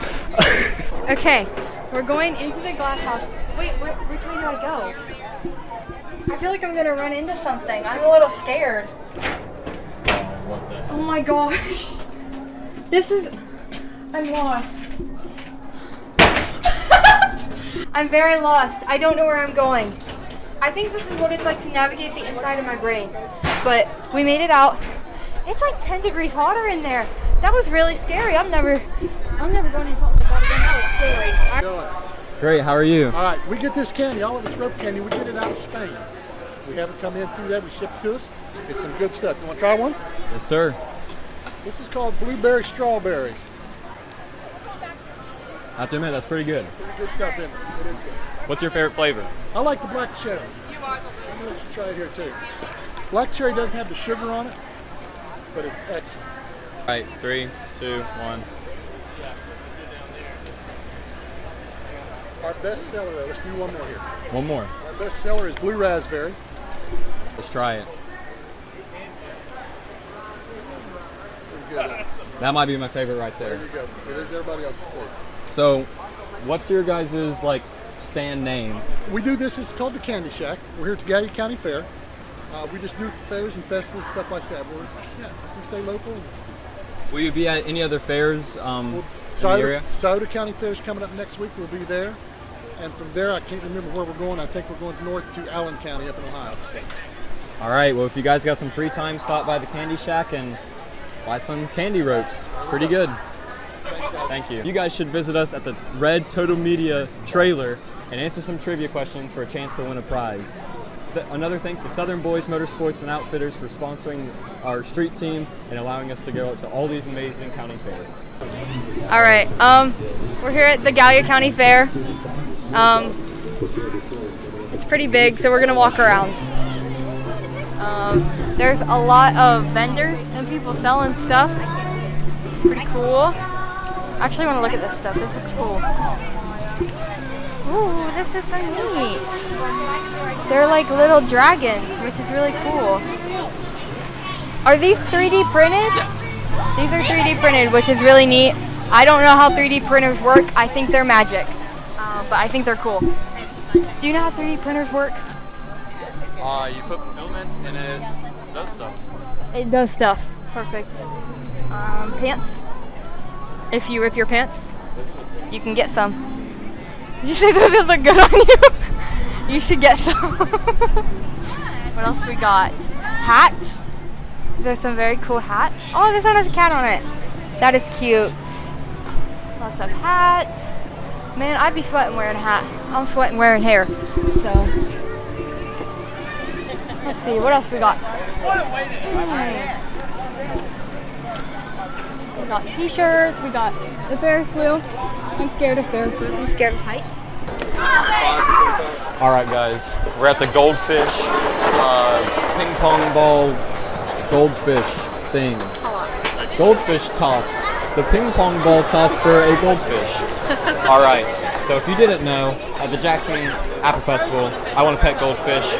Speaker 17: Okay, we're going into the glass house. Wait, which way do I go? I feel like I'm gonna run into something. I'm a little scared. Oh my gosh. I'm lost. I'm very lost. I don't know where I'm going. I think this is what it's like to navigate the inside of my brain. But we made it out. It's like 10 degrees hotter in there. That was really scary. I'm never going into something like that again. That was scary.
Speaker 18: Great, how are you?
Speaker 19: All right, we get this candy, all of this rope candy, we get it out of Spain. We have it come in through that, we ship it to us. It's some good stuff. You want to try one?
Speaker 18: Yes, sir.
Speaker 19: This is called blueberry strawberry.
Speaker 18: I have to admit, that's pretty good.
Speaker 19: Pretty good stuff in it. It is good.
Speaker 18: What's your favorite flavor?
Speaker 19: I like the black cherry. I'm going to let you try it here too. Black cherry doesn't have the sugar on it, but it's excellent.
Speaker 18: All right, 3, 2, 1.
Speaker 19: Our best seller though, let's do one more here.
Speaker 18: One more.
Speaker 19: Our best seller is blue raspberry.
Speaker 18: Let's try it.
Speaker 19: Pretty good.
Speaker 18: That might be my favorite right
Speaker 19: There
Speaker 18: there.
Speaker 19: you go. It is everybody else's favorite.
Speaker 18: So, what's your guys' like stand name?
Speaker 19: We do this, it's called the Candy Shack. We're here at the Gallia County Fair. We just do fairs and festivals, stuff like that. We stay local.
Speaker 18: Will you be at any other fairs in the area?
Speaker 19: Sauter County Fair is coming up next week. We'll be there. And from there, I can't remember where we're going. I think we're going north to Allen County up in Ohio. So.
Speaker 18: All right, well, if you guys got some free time, stop by the Candy Shack and buy some candy ropes. Pretty good. Thank you. You guys should visit us at the Red Total Media trailer and answer some trivia questions for a chance to win a prize. Another thanks to Southern Boys Motorsports and Outfitters for sponsoring our street team and allowing us to go out to all these amazing county fairs.
Speaker 17: All right, we're here at the Gallia County Fair. It's pretty big, so we're gonna walk around. There's a lot of vendors and people selling stuff. Pretty cool. I actually want to look at this stuff. This looks cool. Ooh, this is so neat. They're like little dragons, which is really cool. Are these 3D printed? These are 3D printed, which is really neat. I don't know how 3D printers work. I think they're magic, but I think they're cool. Do you know how 3D printers work?
Speaker 20: You put film in and it does stuff.
Speaker 17: It does stuff. Perfect. Pants. If you rip your pants, you can get some. Did you say those look good on you? You should get some. What else we got? Hats. There's some very cool hats. Oh, this one has a cat on it. That is cute. Lots of hats. Man, I'd be sweating wearing a hat. I'm sweating wearing hair. So, let's see, what else we got? We got t-shirts, we got the Ferris wheel. I'm scared of Ferris wheels, I'm scared of heights.
Speaker 18: All right, guys, we're at the Goldfish ping pong ball goldfish thing. Goldfish toss. The ping pong ball toss for a goldfish. All right, so if you didn't know, at the Jackson Apple Festival, I won a pet goldfish,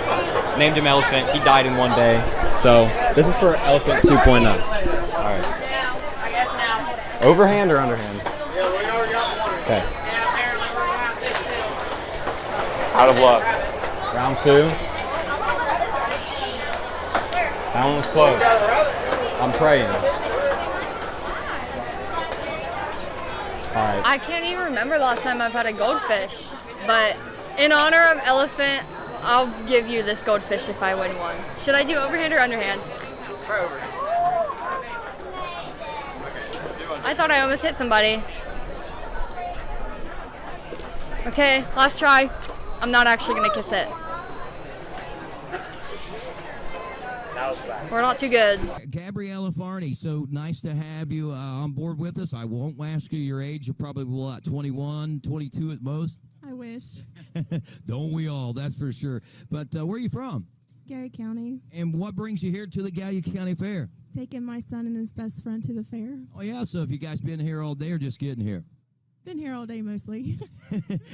Speaker 18: named him Elephant. He died in one day. So this is for Elephant 2.0. All right. Overhand or underhand? Okay. Out of luck. Round 2. That one was close. I'm praying. right.
Speaker 17: I can't even remember the last time I've had a goldfish, but in honor of elephant, I'll give you this goldfish if I win one. Should I do overhand or underhand?
Speaker 20: Try overhand.
Speaker 17: I thought I almost hit somebody. Okay, last try. I'm not actually gonna kiss it. We're not too good.
Speaker 21: Gabriella Farney, so nice to have you on board with us. I won't ask you your age. You're probably, what, 21, 22 at most?
Speaker 22: I wish.
Speaker 21: Don't we all, that's for sure. But where are you from?
Speaker 22: Gary County.
Speaker 21: And what brings you here to the Gallia County Fair?
Speaker 22: Taking my son and his best friend to the fair.
Speaker 21: Oh, yeah, so have you guys been here all day or just getting here?
Speaker 22: Been here all day mostly.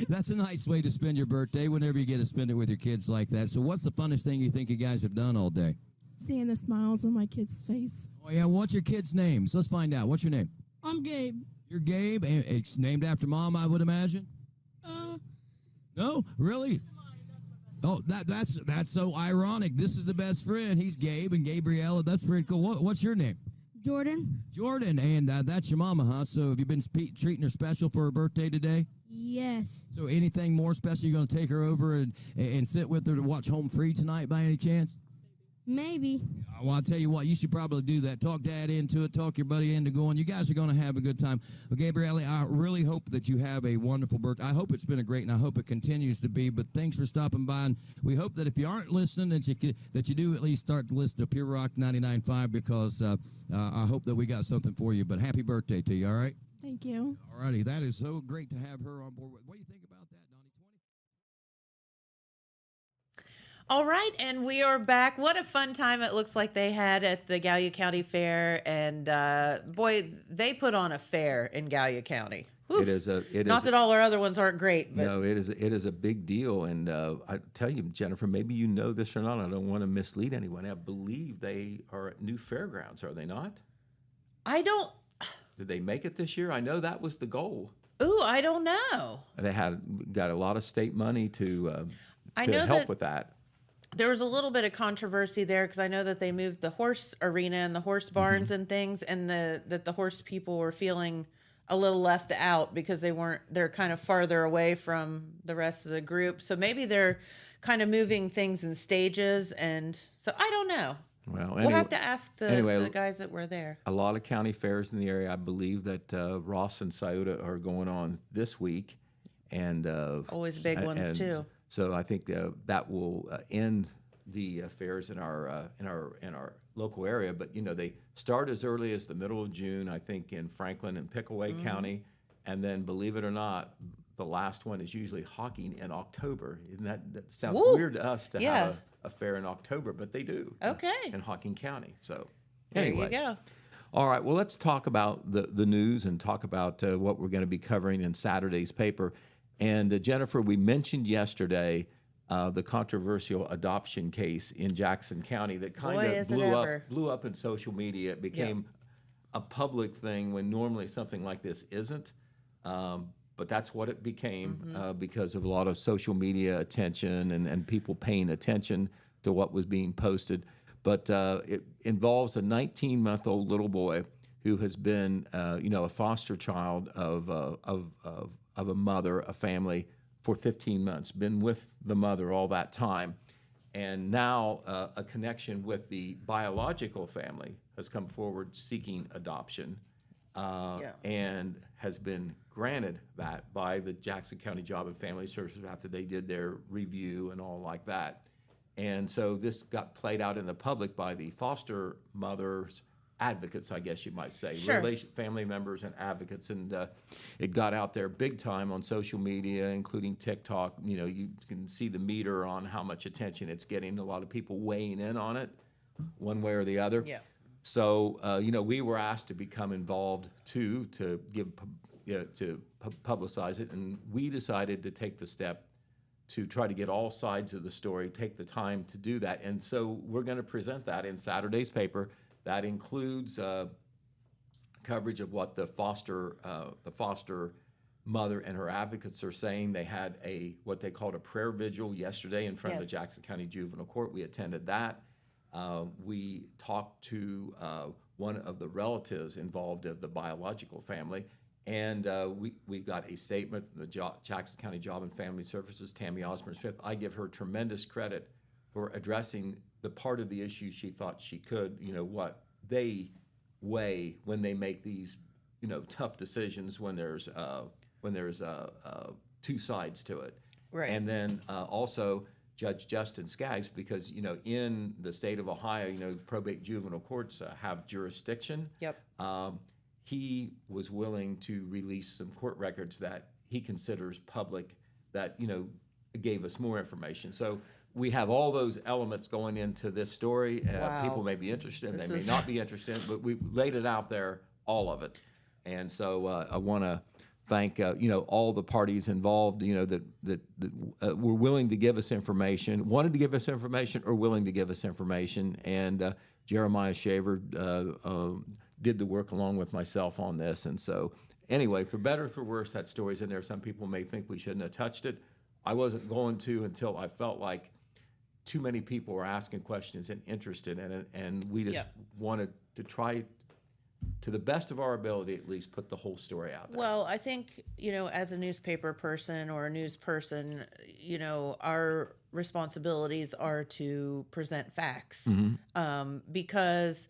Speaker 21: That's a nice way to spend your birthday whenever you get to spend it with your kids like that. So what's the funnest thing you think you guys have done all day?
Speaker 22: Seeing the smiles on my kid's face.
Speaker 21: Oh, yeah, what's your kid's names? Let's find out. What's your name?
Speaker 22: I'm Gabe.
Speaker 21: You're Gabe, and it's named after Mom, I would imagine? No? Really? Oh, that's so ironic. This is the best friend. He's Gabe, and Gabriella, that's pretty cool. What's your name?
Speaker 22: Jordan.
Speaker 21: Jordan, and that's your mama, huh? So have you been treating her special for her birthday today?
Speaker 22: Yes.
Speaker 21: So anything more special? You're going to take her over and sit with her to watch Home Free tonight by any chance?
Speaker 22: Maybe.
Speaker 21: Well, I'll tell you what, you should probably do that. Talk Dad into it. Talk your buddy into going. You guys are going to have a good time. Well, Gabrielle, I really hope that you have a wonderful birthday. I hope it's been a great, and I hope it continues to be. But thanks for stopping by. And we hope that if you aren't listening, that you do at least start to listen to Pure Rock 99.5 because I hope that we got something for you. But happy birthday to you, all right?
Speaker 22: Thank you.
Speaker 21: All righty. That is so great to have her on board. What do you think about that, Donnie?
Speaker 3: All right, and we are back. What a fun time it looks like they had at the Gallia County Fair. And boy, they put on a fair in Gallia County. Oof. Not that all our other ones aren't great, but
Speaker 23: no, it is a big deal. And I tell you, Jennifer, maybe you know this or not. I don't want to mislead anyone. I believe they are at new fairgrounds, are they not?
Speaker 3: I don't.
Speaker 23: Did they make it this year? I know that was the goal.
Speaker 3: Ooh, I don't know.
Speaker 23: They got a lot of state money to help with that.
Speaker 3: There was a little bit of controversy there because I know that they moved the horse arena and the horse barns and things, and that the horse people were feeling a little left out because they're kind of farther away from the rest of the group. So maybe they're kind of moving things in stages, and so I don't know.
Speaker 23: Well,
Speaker 3: we'll have to ask the guys that were there.
Speaker 23: A lot of county fairs in the area. I believe that Ross and Scioto are going on this week, and
Speaker 3: always big ones too.
Speaker 23: So I think that will end the fairs in our local area. But they start as early as the middle of June, I think, in Franklin and Pickaway County, and then believe it or not, the last one is usually Hocking in October. Isn't that sounds weird to us to have a fair in October, but they do.
Speaker 3: Okay.
Speaker 23: In Hocking County. So
Speaker 3: There
Speaker 23: anyway.
Speaker 3: you go.
Speaker 23: All right, well, let's talk about the news and talk about what we're going to be covering in Saturday's paper. And Jennifer, we mentioned yesterday the controversial adoption case in Jackson County that kind of blew up in social media. It became a public thing when normally something like this isn't. But that's what it became because of a lot of social media attention and people paying attention to what was being posted. But it involves a 19-month-old little boy who has been, a foster child of a mother, a family, for 15 months, been with the mother all that time. And now a connection with the biological family has come forward seeking adoption and has been granted that by the Jackson County Job and Family Services after they did their review and all like that. And so this got played out in the public by the foster mothers advocates, I guess you might say, family members and advocates, and it got out there big time on social media, including TikTok. You can see the meter on how much attention it's getting. A lot of people weighing in on it, one way or the other. Yeah. So we were asked to become involved too, to publicize it, and we decided to take the step to try to get all sides of the story, take the time to do that, and so we're going to present that in Saturday's paper. That includes coverage of what the foster mother and her advocates are saying. They had what they called a prayer vigil yesterday in front of the Jackson County Juvenile Court. We attended that. We talked to one of the relatives involved of the biological family, And we got a statement from the Jackson County Job and Family Services, Tammy Osborne Smith. I give her tremendous credit for addressing the part of the issue she thought she could, what they weigh when they make these, tough decisions when there's two sides to it.
Speaker 3: Right.
Speaker 23: And then also Judge Justin Skaggs, because, in the state of Ohio, probate juvenile courts have jurisdiction.
Speaker 3: Yep.
Speaker 23: He was willing to release some court records that he considers public that, gave us more information. So we have all those elements going into this story.
Speaker 3: Wow.
Speaker 23: People may be interested,
Speaker 3: This
Speaker 23: they may
Speaker 3: is-
Speaker 23: not be interested, but we laid it out there, all of it. And so I want to thank, all the parties involved, that were willing to give us information, wanted to give us information, or willing to give us information. And Jeremiah Shaver did the work along with myself on this. And so anyway, for better or for worse, that story's in there. Some people may think we shouldn't have touched it. I wasn't going to until I felt like too many people were asking questions and interested in it. And we just wanted to try, to the best of our ability, at least put the whole story out there.
Speaker 3: Well, I think, as a newspaper person or a news person, our responsibilities are to present facts. Because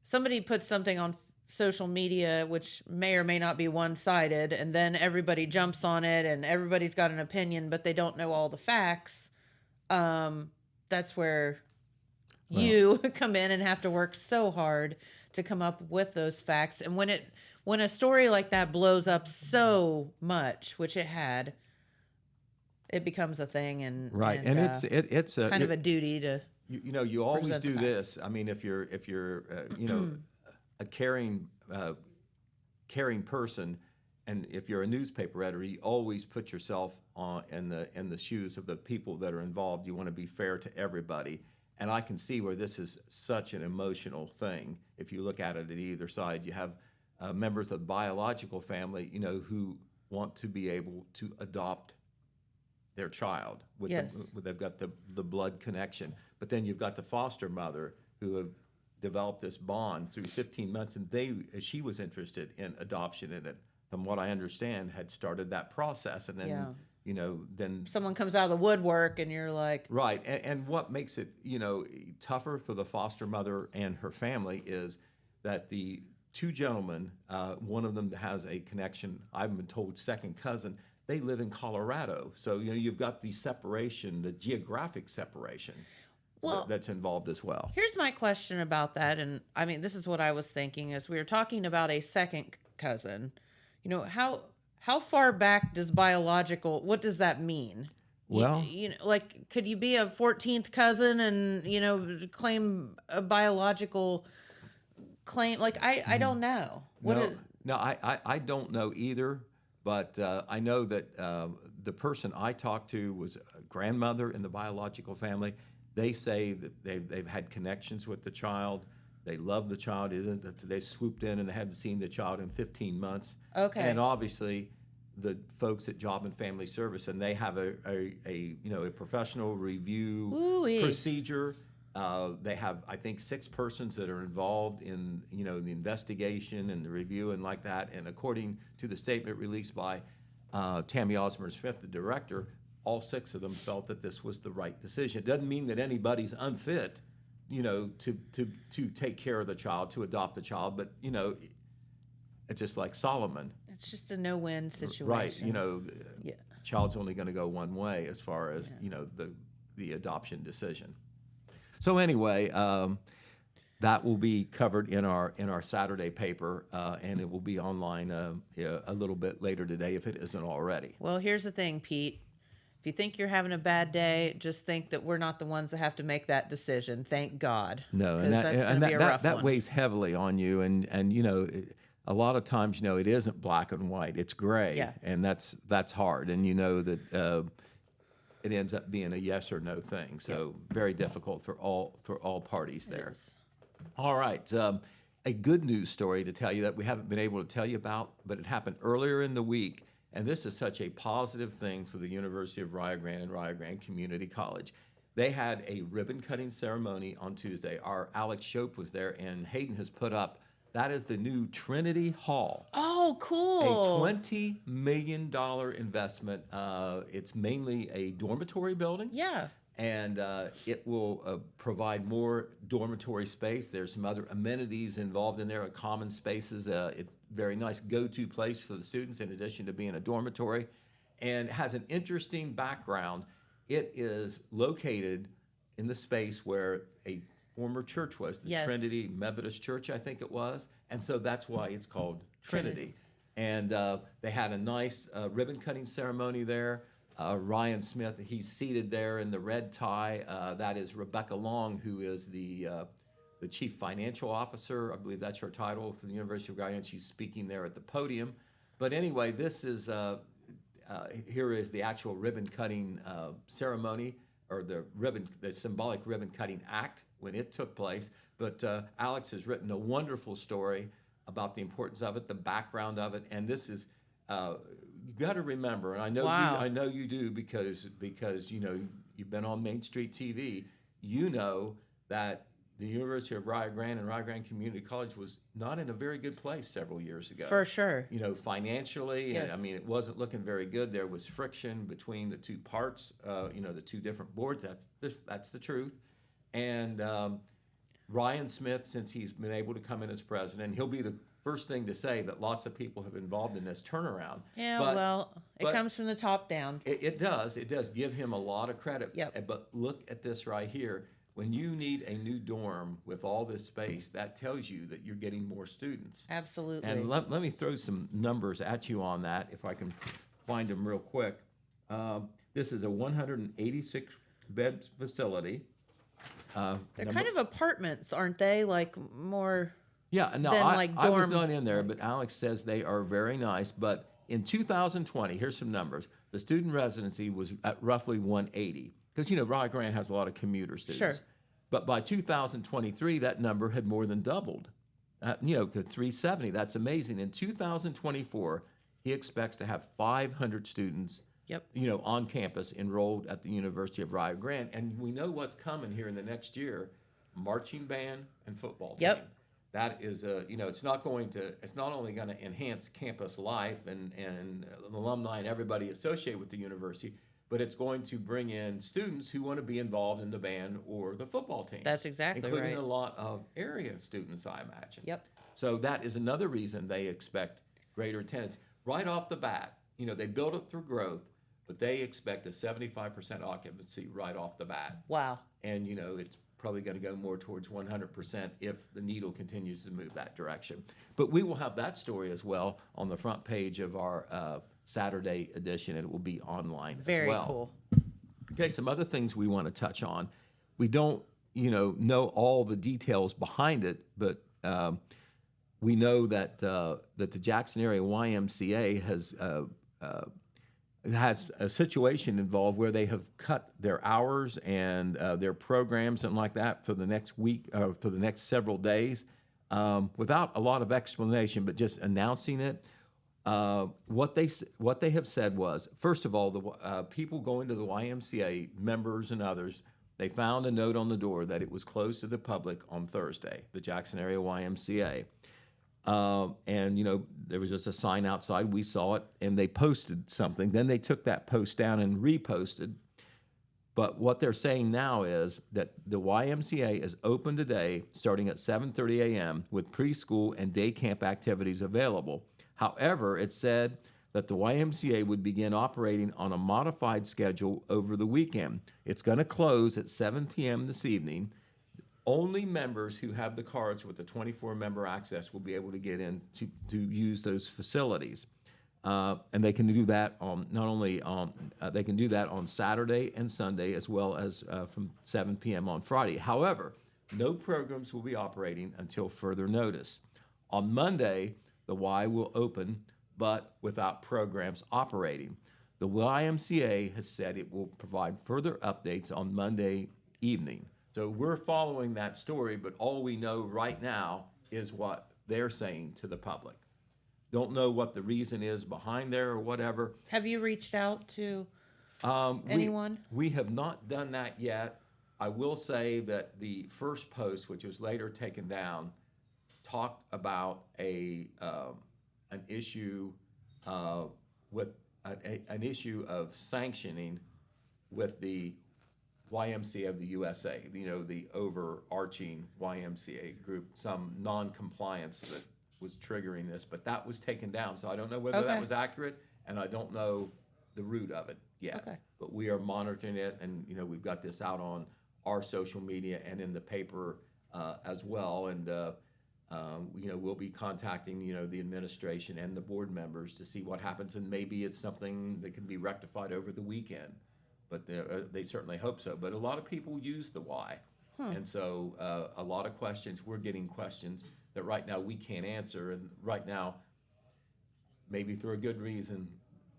Speaker 3: somebody puts something on social media, which may or may not be one-sided, and then everybody jumps on it and everybody's got an opinion, but they don't know all the facts. That's where you come in and have to work so hard to come up with those facts. And when a story like that blows up so much, which it had, it becomes a thing. And
Speaker 23: right,
Speaker 3: and
Speaker 23: it's
Speaker 3: kind of a duty to.
Speaker 23: You always
Speaker 3: present the
Speaker 23: do
Speaker 3: facts.
Speaker 23: this. I mean, if you're a caring person, and if you're a newspaper editor, you always put yourself in the shoes of the people that are involved. You want to be fair to everybody. And I can see where this is such an emotional thing. If you look at it at either side, you have members of the biological family, who want to be able to adopt their child.
Speaker 3: Yes.
Speaker 23: They've got the blood connection. But then you've got the foster mother who have developed this bond through 15 months, and she was interested in adoption, and it, from what I understand, had started that process. And then, then
Speaker 3: Someone comes out of the woodwork and you're like,
Speaker 23: right. And what makes it, tougher for the foster mother and her family is that the two gentlemen, one of them has a connection, I've been told second cousin, they live in Colorado. So, you've got the separation, the geographic separation that's involved as well.
Speaker 3: Here's my question about that. And I mean, this is what I was thinking as we were talking about a second cousin. How far back does what does that mean?
Speaker 23: Well,
Speaker 3: like, could you be a 14th cousin and, claim a biological claim? Like, I don't know.
Speaker 23: I don't know either, but I know that the person I talked to was a grandmother in the biological family. They say that they've had connections with the child. They love the child. They swooped in and they hadn't seen the child in 15 months.
Speaker 3: Okay.
Speaker 23: And obviously, the folks at Job and Family Service, and they have a professional review
Speaker 3: Ooh-wee.
Speaker 23: procedure. They have, I think, 6 persons that are involved in the investigation and the review and like that. And according to the statement released by Tammy Osborne Smith, the director, all 6 of them felt that this was the right decision. It doesn't mean that anybody's unfit, to take care of the child, to adopt the child, but it's just like Solomon.
Speaker 3: It's just a no-win situation.
Speaker 23: Right, the child's only going to go one way as far as the adoption decision. So anyway, that will be covered in our Saturday paper, and it will be online a little bit later today if it isn't already.
Speaker 3: Well, here's the thing, Pete. If you think you're having a bad day, just think that we're not the ones that have to make that decision. Thank God.
Speaker 23: No,
Speaker 3: 'Cause
Speaker 23: and
Speaker 3: that's gonna be a rough
Speaker 23: that
Speaker 3: one.
Speaker 23: weighs heavily on you, and a lot of times it isn't black and white; it's gray,
Speaker 3: Yeah.
Speaker 23: and that's hard, and that it ends up being a yes or no thing. So very difficult for all parties there. All right. A good news story to tell you that we haven't been able to tell you about, but it happened earlier in the week. And this is such a positive thing for the University of Rio Grande and Rio Grande Community College. They had a ribbon cutting ceremony on Tuesday. Our Alex Shope was there, and Hayden has put up That is the new Trinity Hall.
Speaker 3: Oh, cool.
Speaker 23: A $20 million investment. It's mainly a dormitory building.
Speaker 3: Yeah.
Speaker 23: And it will provide more dormitory space. There's some other amenities involved in there, common spaces. It's a very nice go-to place for the students in addition to being a dormitory. And has an interesting background. It is located in the space where a former church was, the
Speaker 3: Yes.
Speaker 23: Trinity Methodist Church, I think it was. And so that's why it's called Trinity. And they had a nice ribbon cutting ceremony there. Ryan Smith, he's seated there in the red tie. That is Rebecca Long, who is the Chief Financial Officer. I believe that's her title for the University of Guyana. She's speaking there at the podium. But anyway, this is, here is the actual ribbon cutting ceremony, or the symbolic ribbon cutting act when it took place. But Alex has written a wonderful story about the importance of it, the background of it, and this is, you got to remember, and I know I know you do because you know you've been on Main Street TV. You know that the University of Rio Grande and Rio Grande Community College was not in a very good place several years ago.
Speaker 3: For sure.
Speaker 23: You know, financially,
Speaker 3: Yes.
Speaker 23: and I mean, it wasn't looking very good. There was friction between the two parts, you know, the two different boards. That's the truth. And Ryan Smith, since he's been able to come in as president, he'll be the first thing to say that lots of people have been involved in this turnaround.
Speaker 3: Yeah, it comes from the top down.
Speaker 23: It does. It does give him a lot of credit.
Speaker 3: Yep.
Speaker 23: But look at this right here. When you need a new dorm with all this space, that tells you that you're getting more students.
Speaker 3: Absolutely.
Speaker 23: And let me throw some numbers at you on that, if I can find them real quick. This is a 186-bed facility.
Speaker 3: They're kind of apartments, aren't they? Like more.
Speaker 23: Yeah, no,
Speaker 3: than
Speaker 23: I
Speaker 3: like
Speaker 23: was
Speaker 3: dorm.
Speaker 23: not in there, but Alex says they are very nice. But in 2020, here's some numbers. The student residency was at roughly 180. Because, you know, Rio Grande has a lot of commuter students.
Speaker 3: Sure.
Speaker 23: But by 2023, that number had more than doubled, you know, to 370. That's amazing. In 2024, he expects to have 500 students, you know, on campus enrolled at the University of Rio Grande. And we know what's coming here in the next year, marching band and football team. That is, you know, it's not only going to enhance campus life and alumni and everybody associated with the university, but it's going to bring in students who want to be involved in the band or the football team.
Speaker 3: That's exactly
Speaker 23: including
Speaker 3: right.
Speaker 23: a lot of area students, I imagine.
Speaker 3: Yep.
Speaker 23: So that is another reason they expect greater attendance. Right off the bat, you know, they build it through growth, but they expect a 75% occupancy right off the bat.
Speaker 3: Wow.
Speaker 23: And, you know, it's probably going to go more towards 100% if the needle continues to move that direction. But we will have that story as well on the front page of our Saturday edition, and it will be online
Speaker 3: Very
Speaker 23: as well.
Speaker 3: cool.
Speaker 23: Okay, some other things we want to touch on. We don't, you know all the details behind it, but we know that that the Jackson area YMCA has a situation involved where they have cut their hours and their programs and like that for the next week, for the next several days, without a lot of explanation, but just announcing it. What they have said was, first of all, the people going to the YMCA, members and others, they found a note on the door that it was closed to the public on Thursday, the Jackson area YMCA. And, you know, there was just a sign outside. We saw it, and they posted something. Then they took that post down and reposted. But what they're saying now is that the YMCA is open today starting at 7:30 a.m. with preschool and day camp activities available. However, it said that the YMCA would begin operating on a modified schedule over the weekend. It's going to close at 7 p.m. this evening. Only members who have the cards with the 24-member access will be able to get in to use those facilities. And they can do that on they can do that on Saturday and Sunday, as well as from 7 p.m. on Friday. However, no programs will be operating until further notice. On Monday, the Y will open, but without programs operating. The YMCA has said it will provide further updates on Monday evening. So we're following that story, but all we know right now is what they're saying to the public. Don't know what the reason is behind there or whatever.
Speaker 3: Have you reached out to anyone?
Speaker 23: We have not done that yet. I will say that the first post, which was later taken down, talked about an issue with an issue of sanctioning with the YMCA of the USA, the overarching YMCA group, some non-compliance that was triggering this, but that was taken down. So I don't know whether that was accurate, and I don't know the root of it yet.
Speaker 3: Okay.
Speaker 23: But we are monitoring it, and we've got this out on our social media and in the paper as well. And we'll be contacting the administration and the board members to see what happens, and maybe it's something that can be rectified over the weekend. But they certainly hope so. But a lot of people use the Y. And so a lot of questions, we're getting questions that right now we can't answer. And right now, maybe for a good reason,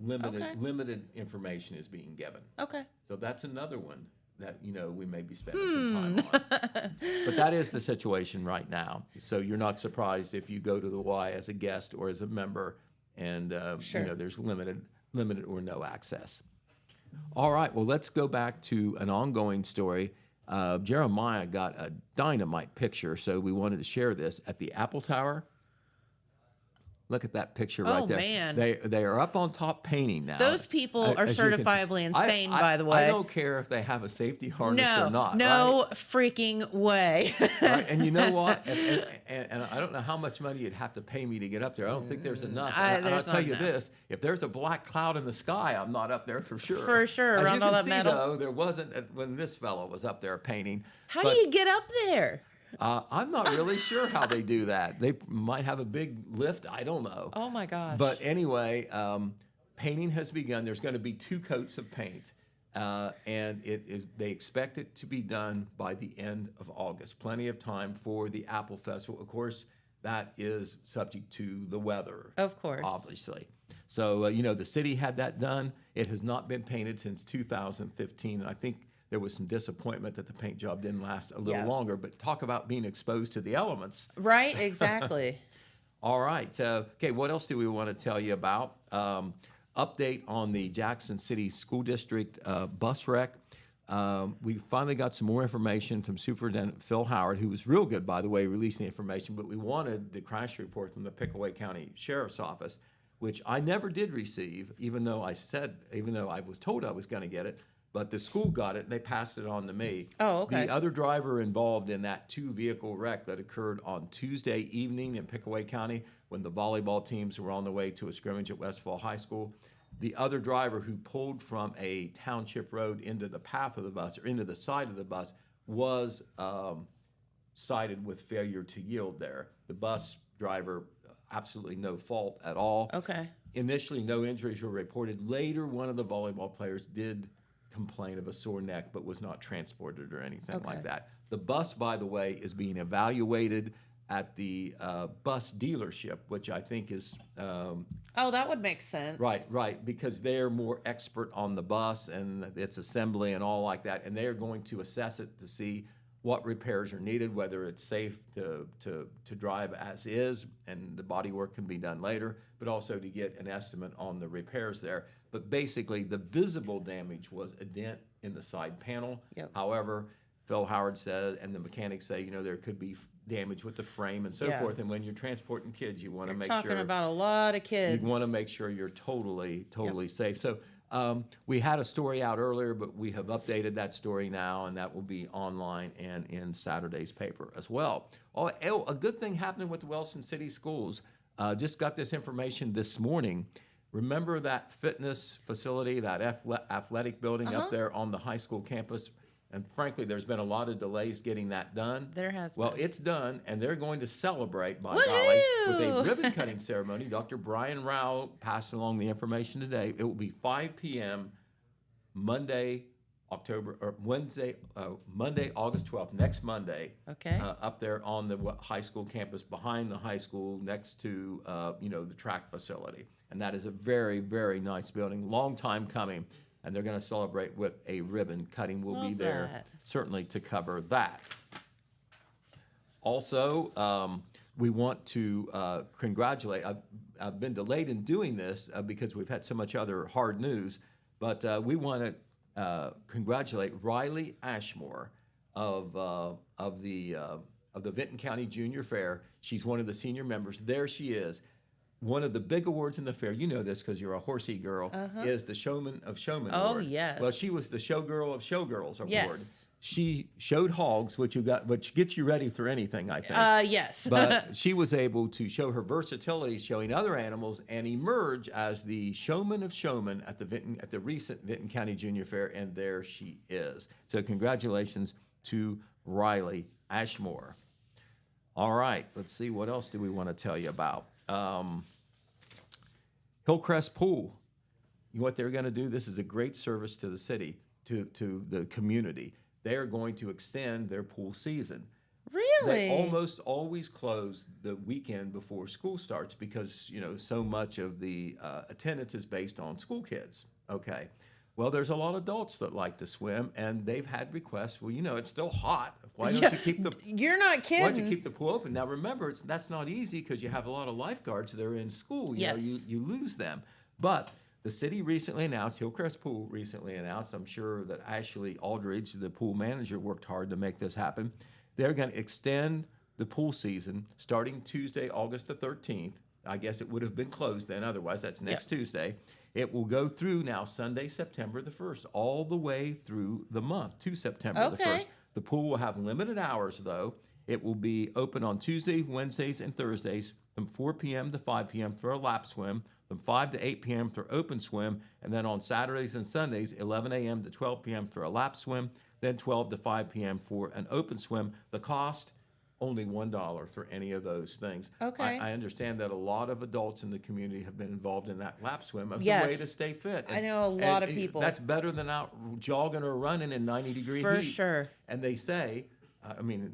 Speaker 23: limited information is being given.
Speaker 3: Okay.
Speaker 23: So that's another one that, we may be spending some time on. But that is the situation right now. So you're not surprised if you go to the Y as a guest or as a member and, there's limited or no access. All right, well, let's go back to an ongoing story. Jeremiah got a dynamite picture, so we wanted to share this at the Apple Tower. Look at that picture right there.
Speaker 3: Oh, man.
Speaker 23: They are up on top painting now.
Speaker 3: Those people are
Speaker 23: As you can see.
Speaker 3: certifiably insane, by the way.
Speaker 23: I don't care if they have a safety harness or not.
Speaker 3: No freaking way.
Speaker 23: Right? And you know what? And I don't know how much money you'd have to pay me to get up there. I don't think there's enough. And I'll tell you this, if there's a black cloud in the sky, I'm not up there for sure.
Speaker 3: For sure,
Speaker 23: As
Speaker 3: around
Speaker 23: you
Speaker 3: all
Speaker 23: can
Speaker 3: that
Speaker 23: see,
Speaker 3: metal.
Speaker 23: though, there wasn't when this fellow was up there painting.
Speaker 3: How do you get up there?
Speaker 23: I'm not really sure how they do that. They might have a big lift. I don't know.
Speaker 3: Oh, my gosh.
Speaker 23: But anyway, painting has begun. There's going to be 2 coats of paint, and they expect it to be done by the end of August. Plenty of time for the Apple Festival. Of course, that is subject to the weather.
Speaker 3: Of course.
Speaker 23: Obviously. So, the city had that done. It has not been painted since 2015, and I think there was some disappointment that the paint job didn't last a little longer, but talk about being exposed to the elements.
Speaker 3: Right, exactly.
Speaker 23: All right. Okay, what else do we want to tell you about? Update on the Jackson City School District bus wreck. We finally got some more information from Superintendent Phil Howard, who was real good, by the way, releasing the information, but we wanted the crash report from the Pickaway County Sheriff's Office, which I never did receive, even though I was told I was going to get it. But the school got it, and they passed it on to me.
Speaker 3: Oh, okay.
Speaker 23: The other driver involved in that 2-vehicle wreck that occurred on Tuesday evening in Pickaway County when the volleyball teams were on the way to a scrimmage at Westfall High School, the other driver who pulled from a township road into the path of the bus, or into the side of the bus, was cited with failure to yield there. The bus driver, absolutely no fault at all.
Speaker 3: Okay.
Speaker 23: Initially, no injuries were reported. Later, one of the volleyball players did complain of a sore neck, but was not transported or anything like that. The bus, by the way, is being evaluated at the bus dealership, which I think is
Speaker 3: Oh, that would make sense.
Speaker 23: right, because they're more expert on the bus and its assembly and all like that, and they are going to assess it to see what repairs are needed, whether it's safe to drive as is, and the body work can be done later, but also to get an estimate on the repairs there. But basically, the visible damage was a dent in the side panel.
Speaker 3: Yep.
Speaker 23: However, Phil Howard said, and the mechanics say, there could be damage with the frame and so forth. And when you're transporting kids, you want to make sure.
Speaker 3: Talking about a lot of kids.
Speaker 23: You want to make sure you're totally safe. So we had a story out earlier, but we have updated that story now, and that will be online and in Saturday's paper as well. Oh, a good thing happening with the Wilson City Schools. Just got this information this morning. Remember that fitness facility, that athletic building up there on the high school campus? And frankly, there's been a lot of delays getting that done.
Speaker 3: There has
Speaker 23: Well,
Speaker 3: been.
Speaker 23: it's done, and they're going to celebrate, by golly, with a ribbon-cutting ceremony. Dr. Brian Rao passed along the information today. It will be 5 p.m. Monday, August 12th, next Monday.
Speaker 3: Okay.
Speaker 23: Up there on the high school campus, behind the high school, next to the track facility. And that is a very, very nice building. Long time coming. And they're going to celebrate with a ribbon cutting. We'll be there certainly to cover that. Also, we want to congratulate. I've been delayed in doing this because we've had so much other hard news, but we want to congratulate Riley Ashmore of the of the Vinton County Junior Fair. She's one of the senior members. There she is. One of the big awards in the fair, you know this because you're a horsey girl, is the Showman of Showman
Speaker 3: Oh,
Speaker 23: Award.
Speaker 3: yes.
Speaker 23: Well, she was the Showgirl of Showgirls Award.
Speaker 3: Yes.
Speaker 23: She showed hogs, which gets you ready for anything, I think.
Speaker 3: Yes.
Speaker 23: But she was able to show her versatility, showing other animals, and emerge as the Showman of Showman at the recent Vinton County Junior Fair, and there she is. So congratulations to Riley Ashmore. All right, let's see, what else do we want to tell you about? Hillcrest Pool. What they're going to do, this is a great service to the city, to the community. They are going to extend their pool season.
Speaker 3: Really?
Speaker 23: They almost always close the weekend before school starts because, so much of the attendance is based on school kids. Okay. Well, there's a lot of adults that like to swim, and they've had requests. Well, it's still hot. Why don't you keep the?
Speaker 3: You're not kidding.
Speaker 23: Why don't you keep the pool open? Now, remember, that's not easy because you have a lot of lifeguards that are in school.
Speaker 3: Yes.
Speaker 23: You lose them. But the city recently announced, Hillcrest Pool recently announced. I'm sure that Ashley Aldridge, the pool manager, worked hard to make this happen. They're going to extend the pool season starting Tuesday, August the 13th. I guess it would have been closed then. Otherwise, that's next Tuesday. It will go through now Sunday, September the 1st, all the way through the month to September the 1st. The pool will have limited hours, though. It will be open on Tuesday, Wednesdays, and Thursdays from 4 p.m. to 5 p.m. for a lap swim, from 5 to 8 p.m. for open swim, and then on Saturdays and Sundays, 11 a.m. to 12 p.m. for a lap swim, then 12 to 5 p.m. for an open swim. The cost, only $1 for any of those things.
Speaker 3: Okay.
Speaker 23: I understand that a lot of adults in the community have been involved in that lap swim as a
Speaker 3: Yes.
Speaker 23: way to stay fit.
Speaker 3: I know a lot of people.
Speaker 23: That's better than out jogging or running in 90-degree
Speaker 3: For
Speaker 23: heat.
Speaker 3: sure.
Speaker 23: And they say,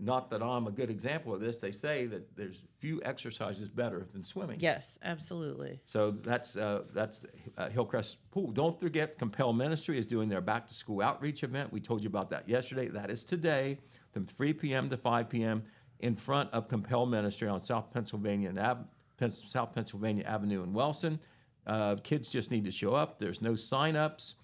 Speaker 23: not that I'm a good example of this, they say that there's few exercises better than swimming.
Speaker 3: Yes, absolutely.
Speaker 23: So that's Hillcrest Pool. Don't forget, Compel Ministry is doing their back-to-school outreach event. We told you about that yesterday. That is today from 3 p.m. to 5 p.m. in front of Compel Ministry on South Pennsylvania Avenue in Wellston. Kids just need to show up. There's no sign-ups.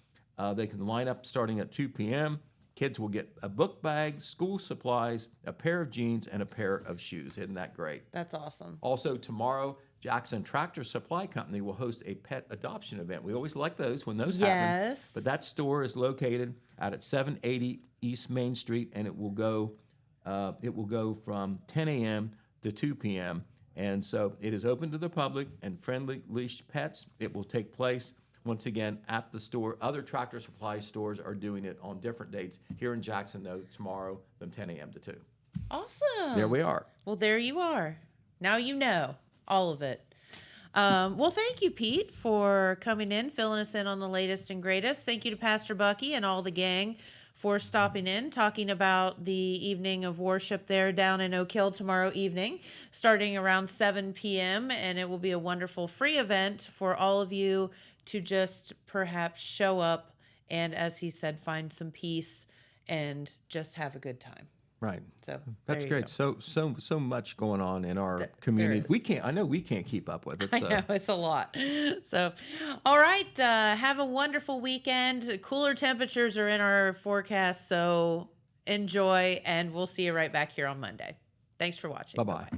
Speaker 23: They can line up starting at 2 p.m. Kids will get a book bag, school supplies, a pair of jeans, and a pair of shoes. Isn't that great?
Speaker 3: That's awesome.
Speaker 23: Also, tomorrow, Jackson Tractor Supply Company will host a pet adoption event. We always like those when those happen.
Speaker 3: Yes.
Speaker 23: But that store is located out at 780 East Main Street, and it will go from 10 a.m. to 2 p.m. And so it is open to the public and friendly leash pets. It will take place, once again, at the store. Other Tractor Supply stores are doing it on different dates. Here in Jackson, though, tomorrow from 10 a.m. to 2.
Speaker 3: Awesome.
Speaker 23: There we are.
Speaker 3: Well, there you are. Now you know all of it. Well, thank you, Pete, for coming in, filling us in on the latest and greatest. Thank you to Pastor Bucky and all the gang for stopping in, talking about the evening of worship there down in Oak Hill tomorrow evening, starting around 7 p.m. And it will be a wonderful free event for all of you to just perhaps show up and, as he said, find some peace and just have a good time.
Speaker 23: Right.
Speaker 3: So
Speaker 23: that's
Speaker 3: there you
Speaker 23: great.
Speaker 3: go.
Speaker 23: So much going on in our community.
Speaker 3: is.
Speaker 23: I know we can't keep up with it.
Speaker 3: I know, it's a lot. So, all right. Have a wonderful weekend. Cooler temperatures are in our forecast, so enjoy, and we'll see you right back here on Monday. Thanks for watching.
Speaker 23: Bye-bye.